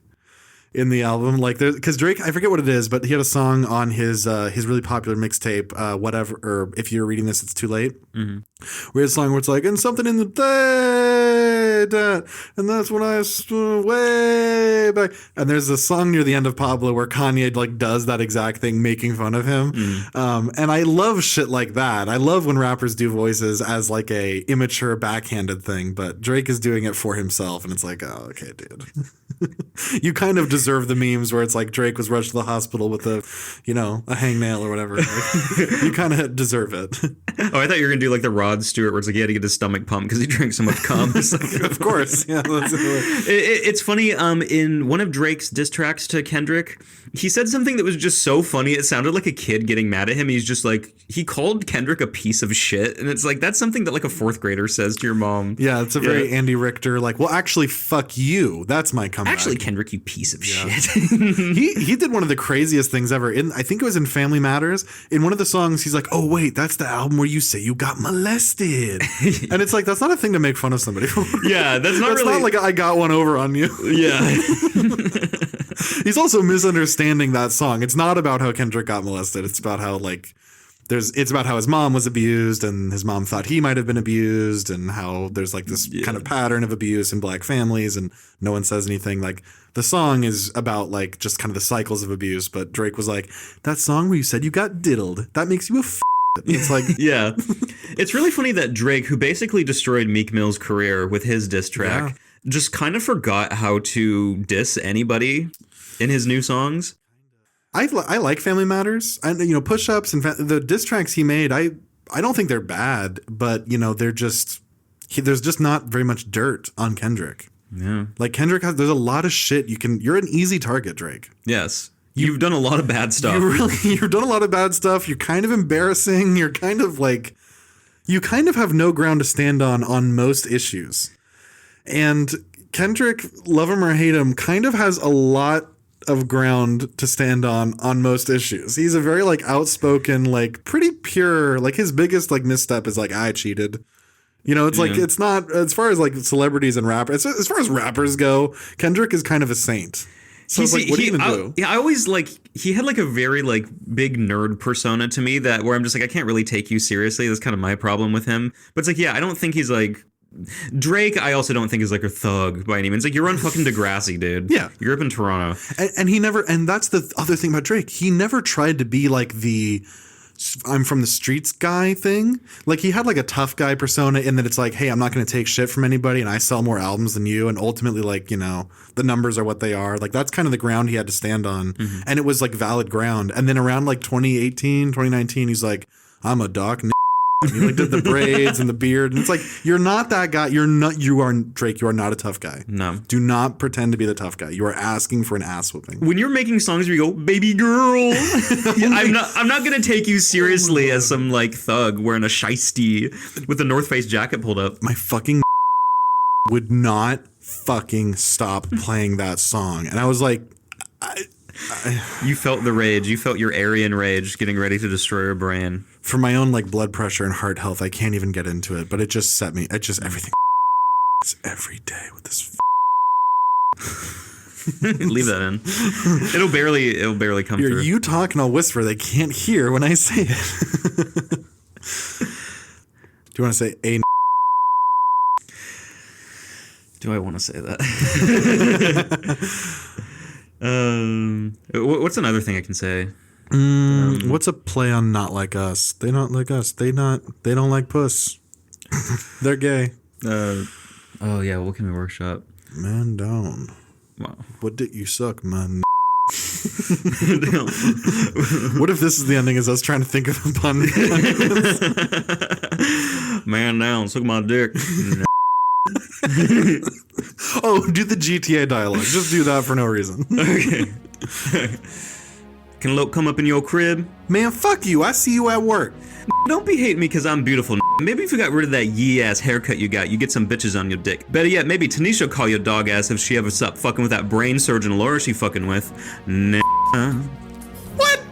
in the album, like there's because Drake, I forget what it is, but he had a song on his really popular mixtape, whatever, or If You're Reading This, It's Too Late. We had a song where it's like, and something in the day, and that's when I way back. And there's a song near the end of Pablo where Kanye like does that exact thing, making fun of him. And I love shit like that. I love when rappers do voices as like a immature backhanded thing, but Drake is doing it for himself, and it's like, oh, okay, dude. You kind of deserve the memes where it's like Drake was rushed to the hospital with a hangnail or whatever. Like, you kind of deserve it. Oh, I thought you were gonna do like the Rod Stewart, where it's like he had to get his stomach pumped because he drank so much cum. It's like, of course, yeah. It's funny. In one of Drake's diss tracks to Kendrick, he said something that was just so funny. It sounded like a kid getting mad at him. He's just like, he called Kendrick a piece of shit, and it's like that's something that like a 4th grader says to your mom. Yeah, it's a very Andy Richter. Like, well, actually, fuck you. That's my comeback. Actually, Kendrick, you piece of shit. He did one of the craziest things ever. I think it was in Family Matters. In one of the songs, he's like, "Oh wait, that's the album where you say you got molested," and it's like that's not a thing to make fun of somebody for. Yeah, that's not really. Not like I got one over on you. Yeah. He's also misunderstanding that song. It's not about how Kendrick got molested. It's about how like. It's about how his mom was abused and his mom thought he might have been abused, and how there's like this kind of pattern of abuse in black families and no one says anything. Like the song is about like just kind of the cycles of abuse, but Drake was like, that song where you said you got diddled, that makes you a It's like, yeah. It's really funny that Drake, who basically destroyed Meek Mill's career with his diss track, just kind of forgot how to diss anybody in his new songs. I like Family Matters. And Push Ups and the diss tracks he made, I don't think they're bad, but they're just there's just not very much dirt on Kendrick. Yeah. Like Kendrick there's a lot of shit you're an easy target, Drake. Yes. You've done a lot of bad stuff. You've done a lot of bad stuff. You're kind of embarrassing. You're kind of like, you kind of have no ground to stand on most issues. And Kendrick, love him or hate him, kind of has a lot of ground to stand on most issues. He's a very like outspoken, like pretty pure, like his biggest like misstep is like, I cheated. It's like, it's not, as far as like celebrities and rappers, as far as rappers go, Kendrick is kind of a saint. So it's like, what are you gonna do? Yeah, I always like, he had like a very like big nerd persona to me that where I'm just like, I can't really take you seriously. That's kind of my problem with him. But it's like, yeah, I don't think he's like, Drake, I also don't think is like a thug by any means. Like, you're on fucking Degrassi, dude. Yeah. You grew up in Toronto. And he never, and that's the other thing about Drake. He never tried to be like the I'm from the streets guy thing. Like, he had like a tough guy persona in that it's like, hey, I'm not going to take shit from anybody and I sell more albums than you. And ultimately, like, the numbers are what they are. Like, that's kind of the ground he had to stand on. Mm-hmm. And it was like valid ground. And then around like 2018, 2019, he's like, I'm a doc. And he like did the braids and the beard, and it's like, you're not that guy. You are Drake. You are not a tough guy. No. Do not pretend to be the tough guy. You are asking for an ass whooping. When you're making songs where you go, baby girl, I'm not gonna take you seriously as some like thug wearing a shiesty with a North Face jacket pulled up. My fucking would not fucking stop playing that song, and I was like, you felt the rage. You felt your Aryan rage getting ready to destroy your brain. For my own like blood pressure and heart health, I can't even get into it. But it just set me. It just everything. It's every day with this. Leave that in. It'll barely come through. You talk and I'll whisper. They can't hear when I say it. Do you want to say a? Do I want to say that? What's another thing I can say? What's a play on not like us? They not like us. They don't like puss. They're gay. Oh yeah, what can we workshop? Man down. Wow. What did you suck, man? What if this is the ending? Is us trying to think of a pun? Man down, suck my dick. Oh, do the GTA dialogue. Just do that for no reason. Okay. Can Loke come up in your crib? Man, fuck you. I see you at work. Don't be hating me because I'm beautiful. Maybe if you got rid of that yee-ass haircut you got, you get some bitches on your dick. Better yet, maybe Tanisha will call you a dog ass if she ever stopped fucking with that brain surgeon Laura she fucking with. What?